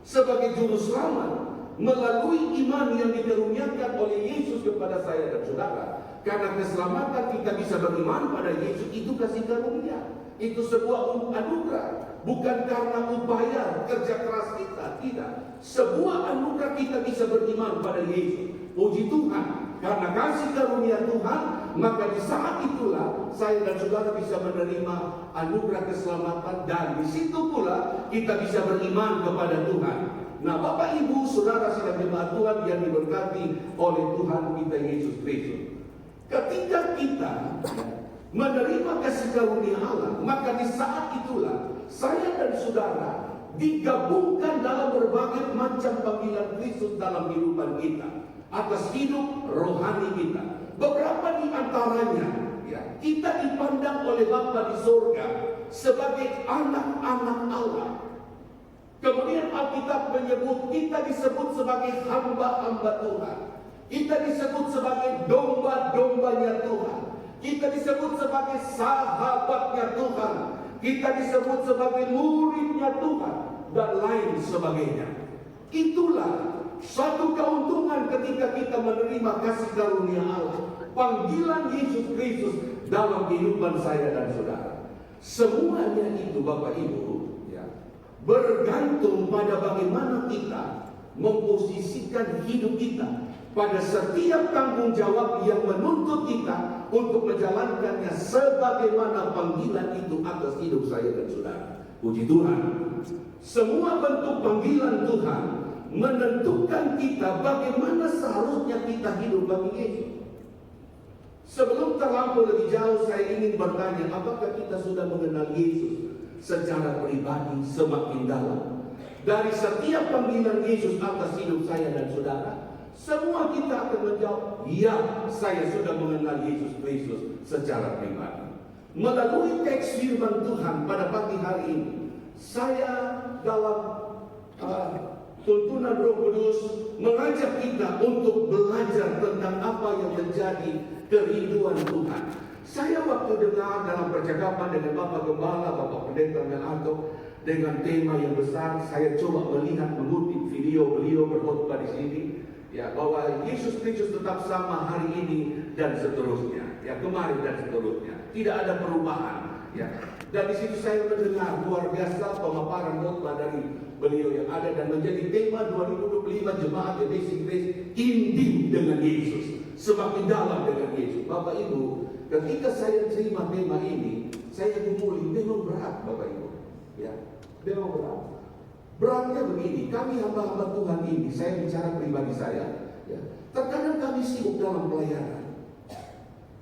sebagai Juru Selamat, melalui iman yang dikaruniakan oleh Yesus kepada saya dan saudara, karena keselamatan kita bisa beriman pada Yesus, itu kasih karunia. Itu sebuah anugerah, bukan karena upaya kerja keras kita, tidak. Sebuah anugerah kita bisa beriman pada Yesus. Puji Tuhan, karena kasih karunia Tuhan, maka di saat itulah saya dan saudara bisa menerima anugerah keselamatan, dan di situ pula kita bisa beriman kepada Tuhan. Nah, Bapak Ibu Saudara sedang jemaat Tuhan yang diberkati oleh Tuhan kita Yesus Kristus. Ketika kita menerima kasih karunia Allah, maka di saat itulah saya dan saudara digabungkan dalam berbagai macam panggilan Kristus dalam kehidupan kita, atas hidup rohani kita. Beberapa di antaranya, ya, kita dipandang oleh Bapa di surga sebagai anak-anak Allah. Kemudian Alkitab menyebut kita disebut sebagai hamba-hamba Tuhan. Kita disebut sebagai domba-dombanya Tuhan. Kita disebut sebagai sahabatnya Tuhan. Kita disebut sebagai muridnya Tuhan, dan lain sebagainya. Itulah suatu keuntungan ketika kita menerima kasih karunia Allah, panggilan Yesus Kristus dalam kehidupan saya dan saudara. Semuanya itu Bapak Ibu, ya, bergantung pada bagaimana kita memposisikan hidup kita pada setiap tanggung jawab yang menuntut kita untuk menjalankannya sebagaimana panggilan itu atas hidup saya dan saudara. Puji Tuhan. Semua bentuk panggilan Tuhan menentukan kita bagaimana seharusnya kita hidup bagi Yesus. Sebelum terlampau lebih jauh, saya ingin bertanya, apakah kita sudah mengenal Yesus secara pribadi semakin dalam? Dari setiap panggilan Yesus atas hidup saya dan saudara, semua kita akan menjawab, ya, saya sudah mengenal Yesus Kristus secara pribadi. Melalui teks firman Tuhan pada pagi hari ini, saya dalam tuntunan Roh Kudus mengajak kita untuk belajar tentang apa yang menjadi kerinduan Tuhan. Saya waktu dengar dalam percakapan dengan Bapak Gembala, Bapak Pendeta Melato, dengan tema yang besar, saya coba melihat, mengutip video beliau berkhotbah di sini, ya, bahwa Yesus Kristus tetap sama hari ini dan seterusnya, ya, kemarin dan seterusnya, tidak ada perubahan. Ya. Dan di situ saya mendengar luar biasa pemaparan khotbah dari beliau yang ada dan menjadi tema 2025 Jemaat Amazing Grace, intim dengan Yesus, semakin dalam dengan Yesus. Bapak Ibu, ketika saya terima tema ini, saya gumuli, memang berat Bapak Ibu. Ya, memang berat. Beratnya begini, kami hamba-hamba Tuhan ini, saya bicara pribadi saya, ya, terkadang kami sibuk dalam pelayanan.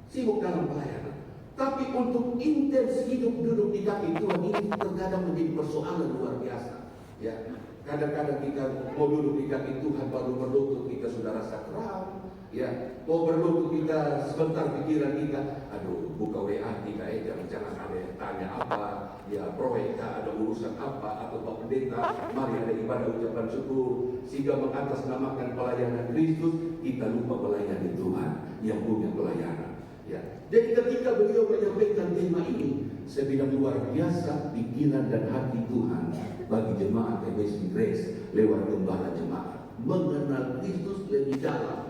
Sibuk dalam pelayanan. Tapi untuk intens hidup duduk di kaki Tuhan ini terkadang menjadi persoalan luar biasa. Ya, kadang-kadang kita mau duduk di kaki Tuhan baru berlutut kita sudah rasa kram. Ya, mau berlutut kita sebentar pikiran kita, aduh buka WA kita jangan ada yang tanya apa, ya proyek ada urusan apa, atau Pak Pendeta mari ada ibadah ucapan syukur, sehingga mengatasnamakan pelayanan Kristus kita lupa melayani Tuhan yang punya pelayanan. Ya, jadi ketika beliau menyampaikan tema ini, saya bilang luar biasa pikiran dan hati Tuhan bagi jemaat Amazing Grace lewat gembala jemaat mengenal Kristus lebih dalam.